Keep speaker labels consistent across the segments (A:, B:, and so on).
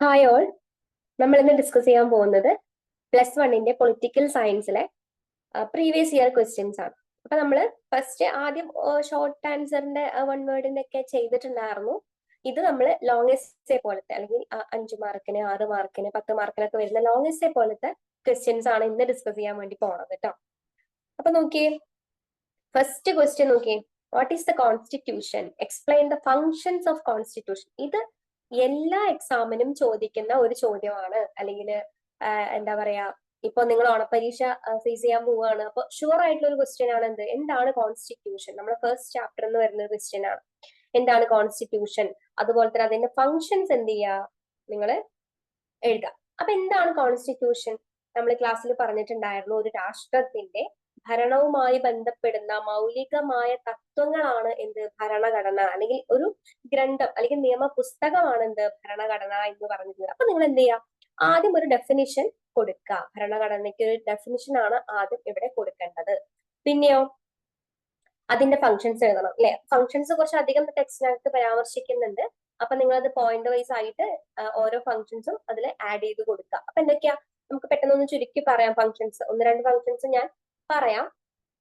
A: Hi all. നമ്മൾ ഇന്ന് discuss ചെയ്യാൻ പോകുന്നത് +1 പൊളിറ്റിക്കൽ സയൻസിലെ പ്രീവിയസ് ഇയർ ക്വസ്റ്റ്യൻസ് ആണ്. അപ്പൊ നമ്മൾ ഫസ്റ്റ് ആദ്യം ഷോർട്ട് ആൻസറിന്റെ 1 വേർഡിന്റെ ഒക്കെ ചെയ്തിട്ടുണ്ടായിരുന്നു. ഇത് നമ്മൾ ലോങ് എസ്സേ പോലത്തെ അല്ലെങ്കിൽ 5 മാർക്കിന് 6 മാർക്കിന് 10 മാർക്കിനൊക്കെ വരുന്ന ലോങ് എസ്സേ പോലത്തെ ക്വസ്റ്റ്യൻസ് ആണ് ഇന്ന് ഡിസ്കസ് ചെയ്യാൻ വേണ്ടി പോണത് കേട്ടോ. അപ്പൊ നോക്കിയേ, ഫസ്റ്റ് ക്വസ്റ്റ്യൻ നോക്കിയേ, what is the constitution, explain the functions of constitution. ഇത് എല്ലാ എക്സാമിനും ചോദിക്കുന്ന ഒരു ചോദ്യമാണ്. അല്ലെങ്കിൽ എന്താ പറയാ, ഇപ്പൊ നിങ്ങൾ ഓണപരീക്ഷ ഫേസ് ചെയ്യാൻ പോവുകയാണ്, അപ്പൊ ഷുവർ ആയിട്ടുള്ള ഒരു ക്വസ്റ്റ്യൻ ആണ് എന്താണ് കോൺസ്റ്റിറ്റ്യൂഷൻ. നമ്മുടെ ഫസ്റ്റ് ചാപ്റ്റർ എന്ന് വരുന്ന ഒരു ക്വസ്റ്റ്യൻ ആണ്, എന്താണ് കോൺസ്റ്റിറ്റ്യൂഷൻ. അതുപോലെ തന്നെ അതിന്റെ ഫങ്ഷൻസ് എന്ത് ചെയ്യുക, നിങ്ങൾ എഴുതുക. അപ്പൊ എന്താണ് കോൺസ്റ്റിറ്റ്യൂഷൻ? നമ്മൾ ക്ലാസ്സിൽ പറഞ്ഞിട്ടുണ്ടായിരുന്നു, ഒരു രാഷ്ട്രത്തിന്റെ ഭരണവുമായി ബന്ധപ്പെടുന്ന മൗലികമായ തത്വങ്ങളാണ് എന്ത് ഭരണഘടന, അല്ലെങ്കിൽ ഒരു ഗ്രന്ഥം അല്ലെങ്കിൽ നിയമ പുസ്തകമാണ് എന്ത് ഭരണഘടന എന്ന് പറഞ്ഞിട്ടുള്ളത്. അപ്പൊ നിങ്ങൾ എന്ത് ചെയ്യുക, ആദ്യം ഒരു ഡെഫിനിഷൻ കൊടുക്കുക. ഭരണഘടനയ്ക്ക് ഒരു ഡെഫിനിഷൻ ആണ് ആദ്യം ഇവിടെ കൊടുക്കേണ്ടത്. പിന്നെയോ അതിന്റെ ഫങ്ഷൻസ് എഴുതണം അല്ലെ. ഫങ്ഷൻസ് കുറച്ച് അധികം ടെക്സ്റ്റിനകത്ത് പരാമർശിക്കുന്നുണ്ട്. അപ്പൊ നിങ്ങൾ അത് പോയിന്റ് വൈസ് ആയിട്ട് ഓരോ ഫങ്ഷൻസും അതിൽ ആഡ് ചെയ്ത് കൊടുക്കുക. അപ്പൊ എന്തൊക്കെയാ, നമുക്ക് പെട്ടെന്ന് ചുരുക്കി പറയാം. ഫങ്ഷൻസ് 1-2 ഫങ്ഷൻസ് ഞാൻ പറയാം.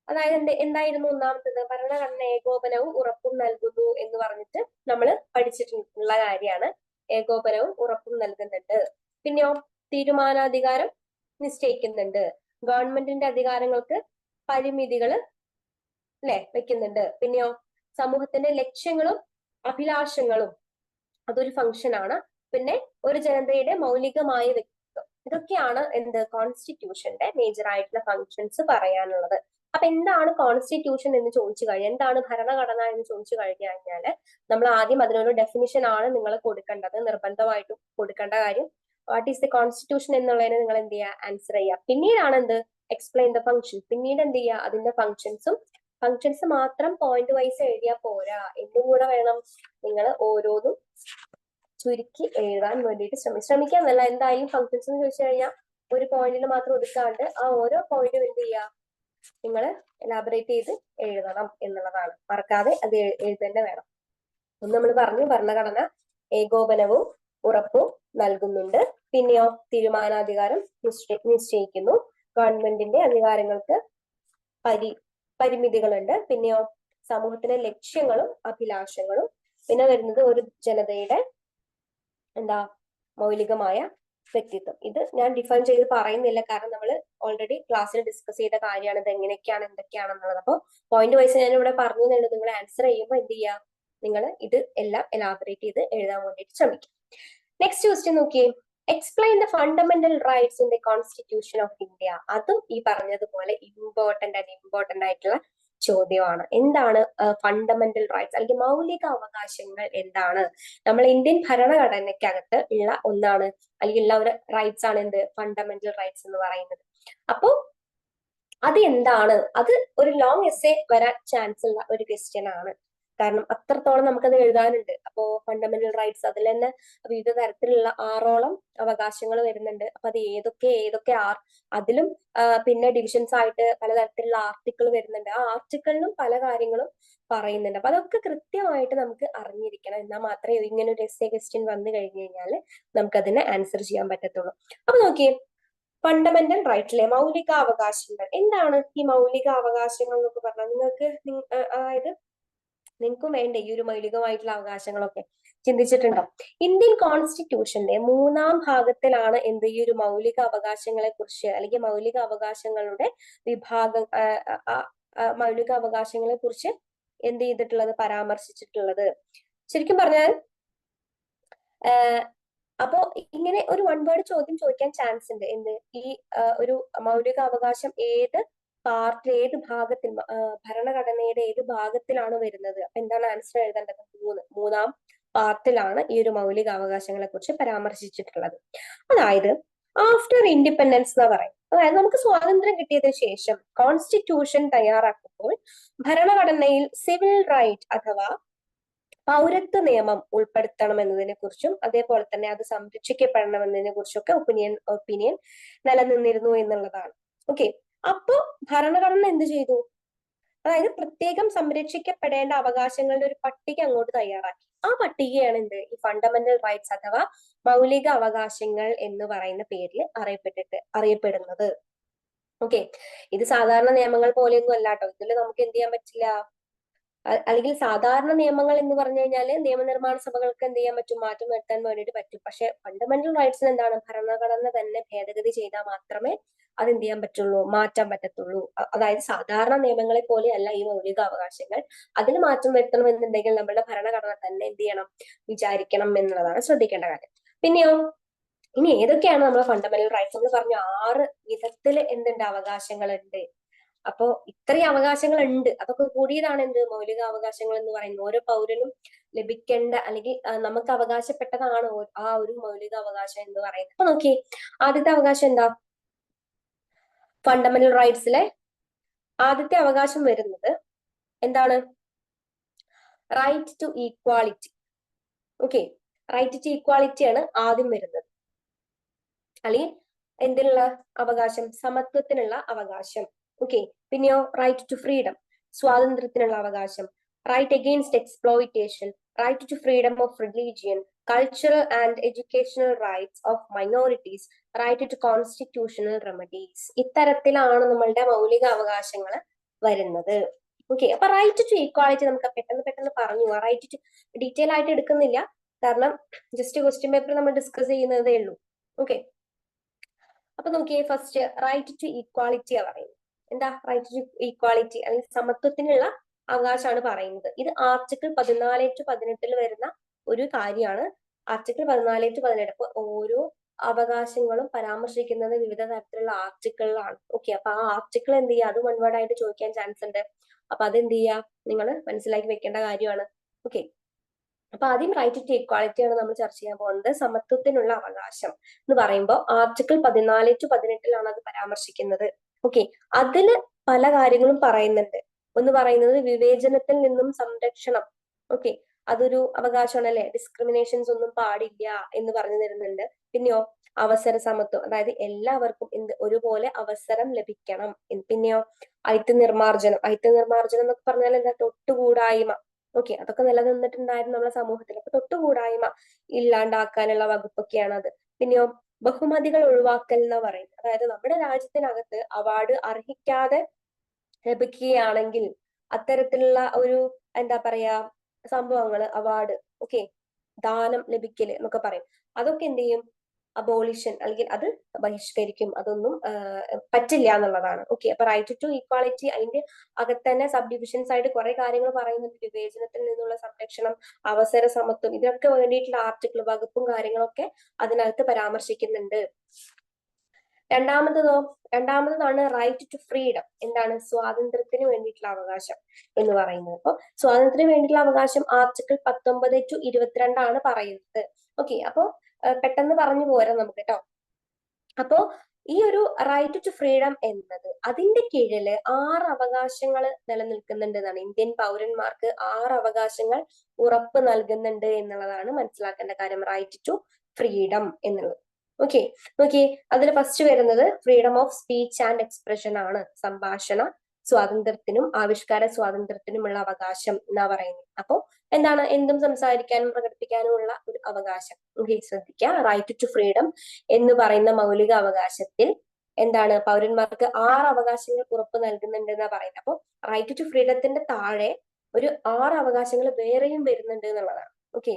A: അതായത് എന്തായിരുന്നു ഒന്നാമത്തത്, ഭരണഘടന ഏകോപനവും ഉറപ്പും നൽകുന്നു എന്ന് പറഞ്ഞിട്ട് നമ്മൾ പഠിച്ചിട്ടുള്ള കാര്യമാണ്. ഏകോപനവും ഉറപ്പും നൽകുന്നുണ്ട്. പിന്നെയോ തീരുമാനാധികാരം നിശ്ചയിക്കുന്നുണ്ട്. ഗവൺമെന്റിന്റെ അധികാരങ്ങൾക്ക് പരിമിതികൾ അല്ലെ വെക്കുന്നുണ്ട്. പിന്നെയോ സമൂഹത്തിന്റെ ലക്ഷ്യങ്ങളും അഭിലാഷങ്ങളും അതൊരു ഫംഗ്ഷൻ ആണ്. പിന്നെ ഒരു ജനതയുടെ മൗലികമായ വ്യക്തിത്വം, ഇതൊക്കെയാണ് എന്ത് കോൺസ്റ്റിറ്റ്യൂഷന്റെ മേജർ ആയിട്ടുള്ള ഫങ്ഷൻസ് പറയാനുള്ളത്. അപ്പൊ എന്താണ് കോൺസ്റ്റിറ്റ്യൂഷൻ എന്ന് ചോദിച്ചു കഴിഞ്ഞാൽ, എന്താണ് ഭരണഘടന എന്ന് ചോദിച്ചു കഴിഞ്ഞാൽ, നമ്മൾ ആദ്യം അതിനൊരു ഡെഫിനിഷൻ ആണ് നിങ്ങൾ കൊടുക്കേണ്ടത്, നിർബന്ധമായിട്ടും കൊടുക്കേണ്ട കാര്യം. വാട്ട് ഈസ് ദ കോൺസ്റ്റിറ്റ്യൂഷൻ എന്നുള്ളതിന് നിങ്ങൾ എന്ത് ചെയ്യുക, ആൻസർ ചെയ്യുക. പിന്നീടാണ് എന്ത് എക്സ്പ്ലെയിൻ ദ ഫംഗ്ഷൻ, പിന്നീട് എന്ത് ചെയ്യുക, അതിന്റെ ഫങ്ഷൻസ് മാത്രം പോയിന്റ് വൈസ് എഴുതിയാൽ പോരാ, എന്നും കൂടെ വേണം നിങ്ങൾ ഓരോന്നും ചുരുക്കി എഴുതാൻ വേണ്ടിയിട്ട് ശ്രമിക്കാന്നല്ല. എന്തായാലും ഫങ്ഷൻസ് എന്ന് ചോദിച്ചു കഴിഞ്ഞാൽ ഒരു പോയിന്റിൽ മാത്രം ഒതുക്കാണ്ട് ആ ഓരോ പോയിന്റും എന്ത് ചെയ്യുക, നിങ്ങൾ എലാബറേറ്റ് ചെയ്ത് എഴുതണം എന്നുള്ളതാണ്. മറക്കാതെ അത് എഴുതന്നെ വേണം. ഒന്ന് നമ്മൾ പറഞ്ഞു, ഭരണഘടന ഏകോപനവും ഉറപ്പും നൽകുന്നുണ്ട്. പിന്നെയോ തീരുമാനാധികാരം നിശ്ചയിക്കുന്നു. ഗവൺമെന്റിന്റെ അധികാരങ്ങൾക്ക് പരിമിതികളുണ്ട്. പിന്നെയോ സമൂഹത്തിലെ ലക്ഷ്യങ്ങളും അഭിലാഷങ്ങളും. പിന്നെ വരുന്നത് ഒരു ജനതയുടെ എന്താ മൗലികമായ വ്യക്തിത്വം. ഇത് ഞാൻ ഡിഫൈൻ ചെയ്ത് പറയുന്നില്ല, കാരണം നമ്മൾ ഓൾറെഡി ക്ലാസ്സിൽ ഡിസ്കസ് ചെയ്ത കാര്യമാണ് ഇത് എങ്ങനെയൊക്കെയാണ് എന്തൊക്കെയാണെന്നുള്ളത്. അപ്പോൾ പോയിന്റ് വൈസ് ഞാൻ ഇവിടെ പറഞ്ഞു എന്നുള്ളത്, നിങ്ങൾ ആൻസർ ചെയ്യുമ്പോൾ എന്ത് ചെയ്യുക, നിങ്ങൾ ഇത് എല്ലാം എലാബറേറ്റ് ചെയ്ത് എഴുതാൻ വേണ്ടിയിട്ട് ശ്രമിക്കും. നെക്സ്റ്റ് ക്വസ്റ്റ്യൻ നോക്കിയേ, explain the fundamental rights in the constitution of India. അതും ഈ പറഞ്ഞതുപോലെ ഇമ്പോർട്ടന്റ് ആയിട്ടുള്ള ചോദ്യമാണ്. എന്താണ് ഫണ്ടമെന്റൽ റൈറ്റ്സ് അല്ലെങ്കിൽ മൗലിക അവകാശങ്ങൾ എന്താണ്? നമ്മൾ ഇന്ത്യൻ ഭരണഘടനയ്ക്കകത്ത് ഉള്ള ഒന്നാണ്, അല്ലെങ്കിൽ ഉള്ള ഒരു റൈറ്റ്സ് ആണ് എന്ത് ഫണ്ടമെന്റൽ റൈറ്റ്സ് എന്ന് പറയുന്നത്. അപ്പോ അത് എന്താണ്, അത് ഒരു ലോങ് എസ്സേ വരാൻ ചാൻസ് ഉള്ള ഒരു ക്വസ്റ്റ്യൻ ആണ്. കാരണം അത്രത്തോളം നമുക്കത് എഴുതാനുണ്ട്. അപ്പോ ഫണ്ടമെന്റൽ റൈറ്റ്സ് അതിൽ തന്നെ വിവിധ തരത്തിലുള്ള 6ഓളം അവകാശങ്ങൾ വരുന്നുണ്ട്. അപ്പൊ അത് ഏതൊക്കെ അതിലും പിന്നെ ഡിവിഷൻസ് ആയിട്ട് പലതരത്തിലുള്ള ആർട്ടിക്കിൾ വരുന്നുണ്ട്. ആ ആർട്ടിക്കിളിലും പല കാര്യങ്ങളും പറയുന്നുണ്ട്. അപ്പൊ അതൊക്കെ കൃത്യമായിട്ട് നമുക്ക് അറിഞ്ഞിരിക്കണം. എന്നാൽ മാത്രമേ ഇങ്ങനെ ഒരു എസ്സേ ക്വസ്റ്റ്യൻ വന്നു കഴിഞ്ഞു കഴിഞ്ഞാൽ നമുക്ക് അതിനെ ആൻസർ ചെയ്യാൻ പറ്റത്തുള്ളൂ. അപ്പൊ നോക്കിയേ, ഫണ്ടമെന്റൽ റൈറ്റിലെ മൗലിക അവകാശങ്ങൾ എന്താണ്? ഈ മൗലിക അവകാശങ്ങൾ എന്നൊക്കെ പറഞ്ഞാൽ നിങ്ങൾക്ക് അതായത് നിങ്ങൾക്കും വേണ്ടേ ഈ ഒരു മൗലികമായിട്ടുള്ള അവകാശങ്ങളൊക്കെ? ചിന്തിച്ചിട്ടുണ്ടോ? ഇന്ത്യൻ കോൺസ്റ്റിറ്റ്യൂഷന്റെ 3-ാം ഭാഗത്തിലാണ് എന്ത് ഈ ഒരു മൗലിക അവകാശങ്ങളെ കുറിച്ച്, അല്ലെങ്കിൽ മൗലിക അവകാശങ്ങളുടെ വിഭാഗം മൗലിക അവകാശങ്ങളെ കുറിച്ച് എന്ത് ചെയ്തിട്ടുള്ളത്, പരാമർശിച്ചിട്ടുള്ളത്. ശരിക്കും പറഞ്ഞാൽ അപ്പോ ഇങ്ങനെ ഒരു 1 വേർഡ് ചോദ്യം ചോദിക്കാൻ ചാൻസ് ഉണ്ട്. എന്ത് ഈ ഒരു മൗലിക അവകാശം ഏത് പാർട്ടിൽ, ഏത് ഭാഗത്തിൽ, ഭരണഘടനയുടെ ഏത് ഭാഗത്തിലാണ് വരുന്നത്? അപ്പൊ എന്താണ് ആൻസർ എഴുതേണ്ടത്? 3-ാം പാർട്ടിലാണ് ഈ ഒരു മൗലിക അവകാശങ്ങളെ കുറിച്ച് പരാമർശിച്ചിട്ടുള്ളത്. അതായത് ആഫ്റ്റർ ഇൻഡിപെൻഡൻസ് എന്ന് പറയും. അതായത് നമുക്ക് സ്വാതന്ത്ര്യം കിട്ടിയതിനു ശേഷം കോൺസ്റ്റിറ്റ്യൂഷൻ തയ്യാറാക്കുമ്പോൾ ഭരണഘടനയിൽ സിവിൽ റൈറ്റ് അഥവാ പൗരത്വ നിയമം ഉൾപ്പെടുത്തണം എന്നതിനെ കുറിച്ചും അതേപോലെ തന്നെ അത് സംരക്ഷിക്കപ്പെടണം എന്നതിനെ കുറിച്ചൊക്കെ ഒപ്പീനിയൻ നിലനിന്നിരുന്നു എന്നുള്ളതാണ്. ഓക്കെ, അപ്പോ ഭരണഘടന എന്ത് ചെയ്തു? അതായത് പ്രത്യേകം സംരക്ഷിക്കപ്പെടേണ്ട അവകാശങ്ങളുടെ ഒരു പട്ടിക അങ്ങോട്ട് തയ്യാറാക്കി. ആ പട്ടികയാണ് എന്ത് ഈ ഫണ്ടമെന്റൽ റൈറ്റ്സ് അഥവാ മൗലിക അവകാശങ്ങൾ എന്ന് പറയുന്ന പേരിൽ അറിയപ്പെടുന്നത്. ഓക്കെ, ഇത് സാധാരണ നിയമങ്ങൾ പോലെയൊന്നും അല്ല കേട്ടോ. ഇതിൽ നമുക്ക് എന്ത് ചെയ്യാൻ പറ്റില്ല, അല്ലെങ്കിൽ സാധാരണ നിയമങ്ങൾ എന്ന് പറഞ്ഞു കഴിഞ്ഞാൽ നിയമനിർമ്മാണ സഭകൾക്ക് എന്ത് ചെയ്യാൻ പറ്റും, മാറ്റം വരുത്താൻ വേണ്ടിയിട്ട് പറ്റും. പക്ഷെ ഫണ്ടമെന്റൽ റൈറ്റ്സിന് എന്താണ്, ഭരണഘടന തന്നെ ഭേദഗതി ചെയ്താൽ മാത്രമേ അത് എന്ത് ചെയ്യാൻ പറ്റുള്ളൂ, മാറ്റാൻ പറ്റത്തുള്ളൂ. അതായത് സാധാരണ നിയമങ്ങളെ പോലെ അല്ല ഈ മൗലിക അവകാശങ്ങൾ. അതിന് മാറ്റം വരുത്തണമെന്നുണ്ടെങ്കിൽ നമ്മുടെ ഭരണഘടന തന്നെ എന്ത് ചെയ്യണം, വിചാരിക്കണം എന്നുള്ളതാണ് ശ്രദ്ധിക്കേണ്ട കാര്യം. പിന്നെയോ ഇനി ഏതൊക്കെയാണ് നമ്മുടെ ഫണ്ടമെന്റൽ റൈറ്റ്സ്? നമ്മൾ പറഞ്ഞു 6 വിധത്തിൽ എന്തുണ്ട്, അവകാശങ്ങളുണ്ട്. അപ്പോ ഇത്രയും അവകാശങ്ങൾ ഉണ്ട്, അതൊക്കെ കൂടിയതാണ് എന്ത് മൗലിക അവകാശങ്ങൾ എന്ന് പറയുന്നത്. ഓരോ പൗരനും ലഭിക്കേണ്ട അല്ലെങ്കിൽ നമുക്ക് അവകാശപ്പെട്ടതാണ് ആ ഒരു മൗലിക അവകാശം എന്ന് പറയുന്നത്. അപ്പൊ നോക്കി, ആദ്യത്തെ അവകാശം എന്താ, ഫണ്ടമെന്റൽ റൈറ്റ്സിലെ ആദ്യത്തെ അവകാശം വരുന്നത് എന്താണ്, right to equality. Okay, right to equality ആണ് ആദ്യം വരുന്നത്. അല്ലെങ്കിൽ എന്തിനുള്ള അവകാശം, സമത്വത്തിനുള്ള അവകാശം. ഓക്കെ, പിന്നെയോ റൈറ്റ് ടു ഫ്രീഡം, സ്വാതന്ത്ര്യത്തിനുള്ള അവകാശം. Right against exploitation, right to freedom of religion, cultural and educational rights of minorities, right to constitutional remedies. ഇത്തരത്തിലാണ് നമ്മളുടെ മൗലിക അവകാശങ്ങൾ വരുന്നത്. ഓക്കെ, അപ്പൊ റൈറ്റ് ടു ഈക്വാളിറ്റി നമുക്ക് പെട്ടെന്ന് പറഞ്ഞു. റൈറ്റ് ടു ഡീറ്റെയിൽ ആയിട്ട് എടുക്കുന്നില്ല, കാരണം ജസ്റ്റ് ക്വസ്റ്റ്യൻ പേപ്പർ നമ്മൾ ഡിസ്കസ് ചെയ്യുന്നതേ ഉള്ളൂ. ഓക്കെ, അപ്പൊ നോക്കിയേ, ഫസ്റ്റ് റൈറ്റ് ടു ഈക്വാളിറ്റിയാ പറയുന്നത്. എന്താ റൈറ്റ് ടു ഈക്വാളിറ്റി, അല്ലെങ്കിൽ സമത്വത്തിനുള്ള അവകാശമാണ് പറയുന്നത്. ഇത് ആർട്ടിക്കിൾ 14-18 വരുന്ന ഒരു കാര്യമാണ്. ആർട്ടിക്കിൾ 14-18. അപ്പൊ ഓരോ അവകാശങ്ങളും പരാമർശിക്കുന്നത് വിവിധ തരത്തിലുള്ള ആർട്ടിക്കിളിലാണ്. ഓക്കെ, അപ്പൊ ആ ആർട്ടിക്കിൾ എന്ത് ചെയ്യുക, അത് വൺ വേർഡ് ആയിട്ട് ചോദിക്കാൻ ചാൻസ് ഉണ്ട്. അപ്പൊ അതെന്ത് ചെയ്യുക, നിങ്ങൾ മനസ്സിലാക്കി വെക്കേണ്ട കാര്യമാണ്. ഓക്കെ, അപ്പൊ ആദ്യം റൈറ്റ് ടു ഈക്വാളിറ്റി ആണ് നമ്മൾ ചർച്ച ചെയ്യാൻ പോകുന്നത്. സമത്വത്തിനുള്ള അവകാശം എന്ന് പറയുമ്പോൾ ആർട്ടിക്കിൾ 14-18 അത് പരാമർശിക്കുന്നത്. ഓക്കെ, അതില് പല കാര്യങ്ങളും പറയുന്നുണ്ട്. ഒന്ന് പറയുന്നത് വിവേചനത്തിൽ നിന്നും സംരക്ഷണം. ഓക്കെ, അതൊരു അവകാശമാണ് അല്ലെ, ഡിസ്ക്രിമിനേഷൻസ് ഒന്നും പാടില്ല എന്ന് പറഞ്ഞു തരുന്നുണ്ട്. പിന്നെയോ അവസര സമത്വം, അതായത് എല്ലാവർക്കും ഒരുപോലെ അവസരം ലഭിക്കണം. പിന്നെയോ ഐക്യനിർമാർജനം. ഐക്യനിർമാർജനം എന്നൊക്കെ പറഞ്ഞാൽ എന്താ, തൊട്ടുകൂടായ്മ. ഓക്കെ, അതൊക്കെ നിലനിന്നിട്ടുണ്ടായിരുന്നു നമ്മുടെ സമൂഹത്തിൽ. അപ്പൊ തൊട്ടുകൂടായ്മ ഇല്ലാണ്ടാക്കാനുള്ള വകുപ്പൊക്കെയാണ് അത്. പിന്നെയോ ബഹുമതികൾ ഒഴിവാക്കൽ എന്ന് പറയുന്നത്, അതായത് നമ്മുടെ രാജ്യത്തിനകത്ത് അവാർഡ് അർഹിക്കാതെ ലഭിക്കുകയാണെങ്കിൽ അത്തരത്തിലുള്ള ഒരു എന്താ പറയാ സംഭവങ്ങള്, അവാർഡ്, ഓക്കെ, ദാനം ലഭിക്കല് എന്നൊക്കെ പറയും. അതൊക്കെ എന്ത് ചെയ്യും, അബോളിഷൻ അല്ലെങ്കിൽ അത് ബഹിഷ്കരിക്കും. അതൊന്നും പറ്റില്ല എന്നുള്ളതാണ്. ഓക്കെ, അപ്പൊ റൈറ്റ് ടു ഈക്വാളിറ്റി അതിന്റെ അകത്ത് തന്നെ സബ് ഡിവിഷൻസ് ആയിട്ട് കുറെ കാര്യങ്ങൾ പറയുന്നുണ്ട്. വിവേചനത്തിൽ നിന്നുള്ള സംരക്ഷണം, അവസര സമത്വം, ഇതിനൊക്കെ വേണ്ടിയിട്ടുള്ള ആർട്ടിക്കിൾ, വകുപ്പും കാര്യങ്ങളൊക്കെ അതിനകത്ത് പരാമർശിക്കുന്നുണ്ട്. രണ്ടാമതാണ് റൈറ്റ് ടു ഫ്രീഡം. എന്താണ്, സ്വാതന്ത്ര്യത്തിന് വേണ്ടിയിട്ടുള്ള അവകാശം എന്ന് പറയുന്നത്. അപ്പൊ സ്വാതന്ത്ര്യത്തിന് വേണ്ടിയിട്ടുള്ള അവകാശം ആർട്ടിക്കിൾ 19-22 പറയുന്നത്. ഓക്കെ, അപ്പോ പെട്ടെന്ന് പറഞ്ഞു പോരാ നമുക്ക് കേട്ടോ. അപ്പോ ഈ ഒരു റൈറ്റ് ടു ഫ്രീഡം എന്നത് അതിന്റെ കീഴില് 6 അവകാശങ്ങൾ നിലനിൽക്കുന്നുണ്ട് എന്നാണ്. ഇന്ത്യൻ പൗരന്മാർക്ക് 6 അവകാശങ്ങൾ ഉറപ്പ് നൽകുന്നുണ്ട് എന്നുള്ളതാണ് മനസ്സിലാക്കേണ്ട കാര്യം, റൈറ്റ് ടു ഫ്രീഡം എന്നുള്ളത്. ഓക്കെ, നോക്കി, അതിൽ ഫസ്റ്റ് വരുന്നത് freedom of speech and expression ആണ്. സംഭാഷണ സ്വാതന്ത്ര്യത്തിനും ആവിഷ്കാര സ്വാതന്ത്ര്യത്തിനുമുള്ള അവകാശം എന്നാ പറയുന്നത്. അപ്പോ എന്താണ്, എന്തും സംസാരിക്കാനും പ്രകടിപ്പിക്കാനും ഉള്ള ഒരു അവകാശം. ഓക്കെ, ശ്രദ്ധിക്കുക, റൈറ്റ് ടു ഫ്രീഡം എന്ന് പറയുന്ന മൗലിക അവകാശത്തിൽ എന്താണ്, പൗരന്മാർക്ക് 6 അവകാശങ്ങൾ ഉറപ്പ് നൽകുന്നുണ്ട് എന്നാ പറയുന്നത്. അപ്പൊ റൈറ്റ് ടു ഫ്രീഡത്തിന്റെ താഴെ ഒരു 6 അവകാശങ്ങൾ വേറെയും വരുന്നുണ്ട് എന്നുള്ളതാണ്. ഓക്കെ,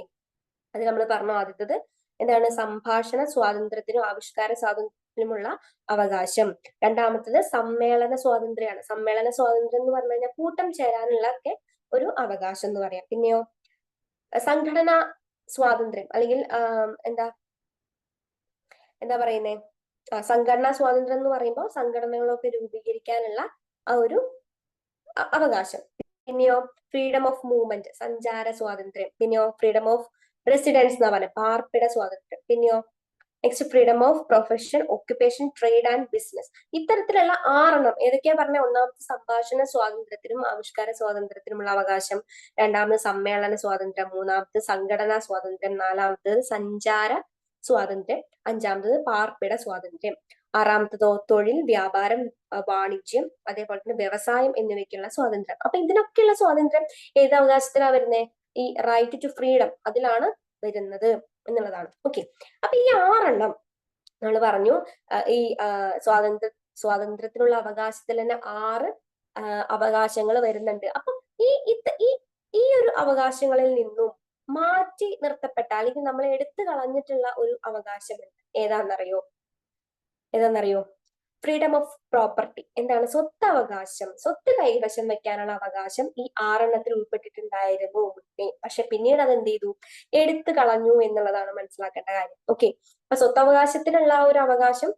A: അത് നമ്മൾ പറഞ്ഞു. ആദ്യത്തത് എന്താണ്, സംഭാഷണ സ്വാതന്ത്ര്യത്തിനും ആവിഷ്കാര സ്വാതന്ത്ര്യത്തിനുമുള്ള അവകാശം. രണ്ടാമത്തത് സമ്മേളന സ്വാതന്ത്ര്യമാണ്. സമ്മേളന സ്വാതന്ത്ര്യം എന്ന് പറഞ്ഞു കഴിഞ്ഞാൽ കൂട്ടം ചേരാനുള്ള ഒക്കെ ഒരു അവകാശം എന്ന് പറയാം. പിന്നെയോ സംഘടനാ സ്വാതന്ത്ര്യം, അല്ലെങ്കിൽ എന്താ പറയുന്നേ, സംഘടനാ സ്വാതന്ത്ര്യം എന്ന് പറയുമ്പോൾ സംഘടനകളൊക്കെ രൂപീകരിക്കാനുള്ള ആ ഒരു അവകാശം. പിന്നെയോ ഫ്രീഡം ഓഫ് മൂവ്മെന്റ്, സഞ്ചാര സ്വാതന്ത്ര്യം. പിന്നെയോ ഫ്രീഡം ഓഫ് റെസിഡൻസ് എന്ന് പറയുന്നത്, പാർപ്പിട സ്വാതന്ത്ര്യം. പിന്നെയോ next freedom of profession, occupation, trade and business. ഇത്തരത്തിലുള്ള 6 ഏതൊക്കെയാ പറഞ്ഞ, ഒന്നാമത്തെ സംഭാഷണ സ്വാതന്ത്ര്യത്തിനും ആവിഷ്കാര സ്വാതന്ത്ര്യത്തിനുമുള്ള അവകാശം, രണ്ടാമത് സമ്മേളന സ്വാതന്ത്ര്യം, മൂന്നാമത് സംഘടനാ സ്വാതന്ത്ര്യം, നാലാമത്തത് സഞ്ചാര സ്വാതന്ത്ര്യം, അഞ്ചാമത്തത് പാർപ്പിട സ്വാതന്ത്ര്യം. ആറാമത്തതോ തൊഴിൽ, വ്യാപാരം, വാണിജ്യം, അതേപോലെ തന്നെ വ്യവസായം എന്നിവയ്ക്കുള്ള സ്വാതന്ത്ര്യം. അപ്പൊ ഇതിനൊക്കെയുള്ള സ്വാതന്ത്ര്യം ഏത് അവകാശത്തിലാണ് വരുന്നത്? ഈ റൈറ്റ് ടു ഫ്രീഡം അതിലാണ് വരുന്നത് എന്നുള്ളതാണ്. ഓക്കെ, അപ്പൊ ഈ 6 നമ്മൾ പറഞ്ഞു. ഈ സ്വാതന്ത്ര്യത്തിനുള്ള അവകാശത്തിൽ തന്നെ 6 അവകാശങ്ങൾ വരുന്നുണ്ട്. അപ്പൊ ഈ ഈ ഈ ഒരു അവകാശങ്ങളിൽ നിന്നും മാറ്റി നിർത്തപ്പെട്ട അല്ലെങ്കിൽ നമ്മൾ എടുത്തു കളഞ്ഞിട്ടുള്ള ഒരു അവകാശമുണ്ട്. ഏതാണെന്നറിയോ? Freedom of property. എന്താണ്? സ്വത്തവകാശം, സ്വത്ത് കൈവശം വെക്കാനുള്ള അവകാശം ഈ 6 ഉൾപ്പെട്ടിട്ടുണ്ടായിരുന്നു മുന്നേ. പക്ഷെ പിന്നീട് അത് എന്ത് ചെയ്തു? എടുത്തു കളഞ്ഞു എന്നുള്ളതാണ് മനസ്സിലാക്കേണ്ട കാര്യം. ഓക്കെ, അപ്പൊ സ്വത്തവകാശത്തിനുള്ള ഒരു അവകാശം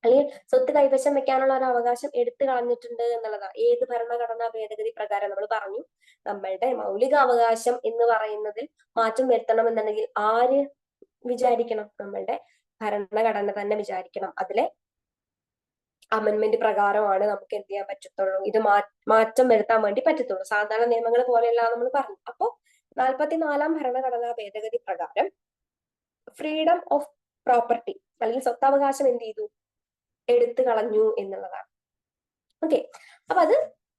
A: അല്ലെങ്കിൽ സ്വത്ത് കൈവശം വെക്കാനുള്ള ഒരു അവകാശം എടുത്തു കളഞ്ഞിട്ടുണ്ട് എന്നുള്ളതാണ്. ഏത് ഭരണഘടനാ ഭേദഗതി പ്രകാരം? നമ്മൾ പറഞ്ഞു, നമ്മളുടെ മൗലിക അവകാശം എന്ന് പറയുന്നതിൽ മാറ്റം വരുത്തണം എന്നുണ്ടെങ്കിൽ ആര് വിചാരിക്കണം? നമ്മളുടെ ഭരണഘടന തന്നെ വിചാരിക്കണം. അതിലെ അമെന്റ്മെന്റ് പ്രകാരമാണ് നമുക്ക് എന്ത് ചെയ്യാൻ പറ്റത്തുള്ളൂ, ഇത് മാറ്റം വരുത്താൻ വേണ്ടി പറ്റത്തുള്ളൂ. സാധാരണ നിയമങ്ങൾ പോലെയല്ല നമ്മൾ പറഞ്ഞു. അപ്പോ 44-ാം ഭരണഘടനാ ഭേദഗതി പ്രകാരം ഫ്രീഡം ഓഫ് പ്രോപ്പർട്ടി അല്ലെങ്കിൽ സ്വത്തവകാശം എന്ത് ചെയ്തു? എടുത്തു കളഞ്ഞു എന്നുള്ളതാണ്. ഓക്കെ, അപ്പൊ അത്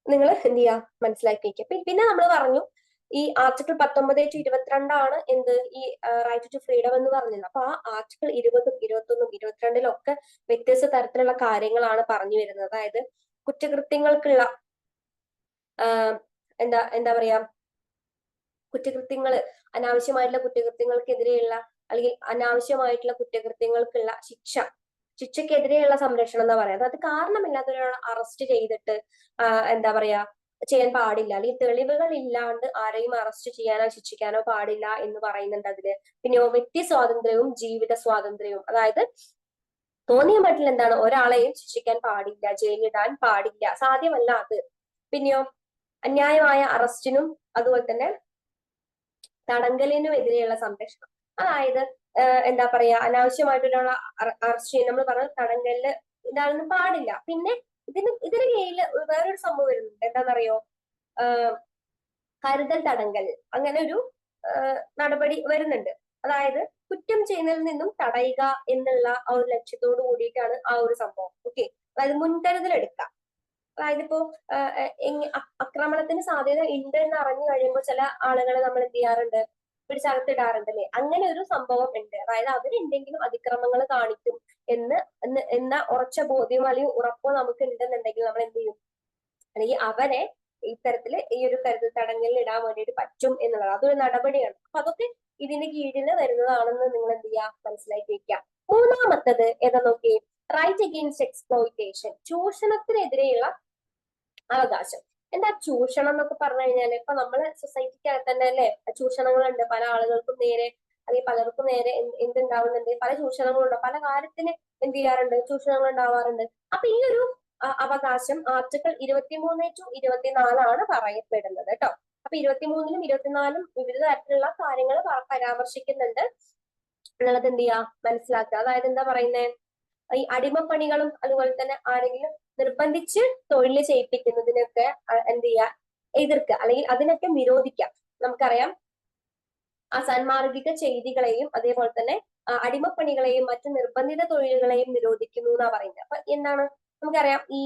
A: നിങ്ങൾ എന്ത് ചെയ്യാ? മനസ്സിലാക്കി വയ്ക്കുക. പിന്നെ നമ്മൾ പറഞ്ഞു ഈ ആർട്ടിക്കിൾ 19-22 എന്ത് ഈ റൈറ്റ് ടു ഫ്രീഡം എന്ന് പറഞ്ഞത്. അപ്പൊ ആ ആർട്ടിക്കിൾ 20, 21, 22 ഒക്കെ വ്യത്യസ്ത തരത്തിലുള്ള കാര്യങ്ങളാണ് പറഞ്ഞു വരുന്നത്. അതായത് കുറ്റകൃത്യങ്ങൾക്കുള്ള എന്താ പറയാ, അനാവശ്യമായിട്ടുള്ള കുറ്റകൃത്യങ്ങൾക്കെതിരെയുള്ള അല്ലെങ്കിൽ അനാവശ്യമായിട്ടുള്ള കുറ്റകൃത്യങ്ങൾക്കുള്ള ശിക്ഷക്കെതിരെയുള്ള സംരക്ഷണം എന്നാ പറയുന്നത്. അത് കാരണമില്ലാത്ത ഒരാളെ അറസ്റ്റ് ചെയ്തിട്ട് എന്താ പറയാ ചെയ്യാൻ പാടില്ല, അല്ലെങ്കിൽ തെളിവുകൾ ഇല്ലാണ്ട് ആരെയും അറസ്റ്റ് ചെയ്യാനോ ശിക്ഷിക്കാനോ പാടില്ല എന്ന് പറയുന്നുണ്ട് അതില്. പിന്നെയോ വ്യക്തി സ്വാതന്ത്ര്യവും ജീവിത സ്വാതന്ത്ര്യവും. അതായത് തോന്നിയ മട്ടിൽ എന്താണ്, ഒരാളെയും ശിക്ഷിക്കാൻ പാടില്ല, ജയിലിടാൻ പാടില്ല, സാധ്യമല്ല അത്. പിന്നെയോ അന്യായമായ അറസ്റ്റിനും അതുപോലെ തന്നെ തടങ്കലിനും എതിരെയുള്ള സംരക്ഷണം. അതായത് എന്താ പറയാ, അനാവശ്യമായിട്ടൊരാൾ അറസ്റ്റ് ചെയ്യുന്ന നമ്മൾ പറഞ്ഞ തടങ്കലില് ഇടാനൊന്നും പാടില്ല. പിന്നെ ഇതിന് കീഴില് വേറൊരു സംഭവം വരുന്നുണ്ട്. എന്താണെന്നറിയോ? കരുതൽ തടങ്കൽ, അങ്ങനെ ഒരു നടപടി വരുന്നുണ്ട്. അതായത് കുറ്റം ചെയ്യുന്നതിൽ നിന്നും തടയുക എന്നുള്ള ആ ഒരു ലക്ഷ്യത്തോട് കൂടിയിട്ടാണ് ആ ഒരു സംഭവം. ഓക്കെ, അതായത് മുൻകരുതൽ എടുക്കുക. അതായത് ഇപ്പോ ആക്രമണത്തിന് സാധ്യത ഉണ്ട് എന്ന് അറിഞ്ഞു കഴിയുമ്പോൾ ചില ആളുകളെ നമ്മൾ എന്ത് ചെയ്യാറുണ്ട്? പിടിച്ചകത്തിടാറുണ്ട് അല്ലെ? അങ്ങനെ ഒരു സംഭവം ഉണ്ട്. അതായത് അവരെന്തെങ്കിലും അതിക്രമങ്ങൾ കാണിക്കും എന്ന ഉറച്ച ബോധ്യമോ അല്ലെങ്കിൽ ഉറപ്പോ നമുക്ക് ഉണ്ടെന്നുണ്ടെങ്കിൽ നമ്മൾ എന്ത് ചെയ്യും? അല്ലെങ്കിൽ അവരെ ഇത്തരത്തില് ഈ ഒരു കരുതൽ തടങ്കലിൽ ഇടാൻ വേണ്ടിയിട്ട് പറ്റും എന്നുള്ളത് അതൊരു നടപടിയാണ്. അപ്പൊ അതൊക്കെ ഇതിന്റെ കീഴിൽ വരുന്നതാണെന്ന് നിങ്ങൾ എന്ത് ചെയ്യുക? മനസ്സിലാക്കി വെക്കുക. മൂന്നാമത്തത് ഏതാ നോക്കി? റൈറ്റ് അഗെയിൻസ്റ്റ് എക്സ്പ്ലോയിറ്റേഷൻ, ചൂഷണത്തിനെതിരെയുള്ള അവകാശം. എന്താ ചൂഷണം എന്നൊക്കെ പറഞ്ഞു കഴിഞ്ഞാൽ ഇപ്പൊ നമ്മള് സൊസൈറ്റിക്കകത്ത് തന്നെ അല്ലെ ചൂഷണങ്ങളുണ്ട്. പല ആളുകൾക്കും നേരെ അല്ലെങ്കിൽ പലർക്കും നേരെ എന്തുണ്ടാവുന്നുണ്ട്? പല ചൂഷണങ്ങളുണ്ട്. പല കാര്യത്തിന് എന്ത് ചെയ്യാറുണ്ട്? ചൂഷണങ്ങൾ ഉണ്ടാവാറുണ്ട്. അപ്പൊ ഈ ഒരു അവകാശം ആർട്ടിക്കിൾ 23-24 പറയപ്പെടുന്നത് കേട്ടോ. അപ്പൊ 23-ലും 24-ലും വിവിധ തരത്തിലുള്ള കാര്യങ്ങൾ പരാമർശിക്കുന്നുണ്ട് എന്നുള്ളത് എന്ത് ചെയ്യാ? മനസ്സിലാക്കുക. അതായത് എന്താ പറയുന്നത്? ഈ അടിമപ്പണികളും അതുപോലെ തന്നെ ആരെങ്കിലും നിർബന്ധിച്ച് തൊഴിൽ ചെയ്യിപ്പിക്കുന്നതിനൊക്കെ എന്ത് ചെയ്യുക? എതിർക്കുക അല്ലെങ്കിൽ അതിനൊക്കെ നിരോധിക്കാം. നമുക്കറിയാം അസാൻമാർഗിക ചെയ്തികളെയും അതേപോലെ തന്നെ അടിമപ്പണികളെയും മറ്റു നിർബന്ധിത തൊഴിലുകളെയും നിരോധിക്കുന്നു എന്നാ പറയുന്നത്. അപ്പൊ എന്താണ്? നമുക്കറിയാം ഈ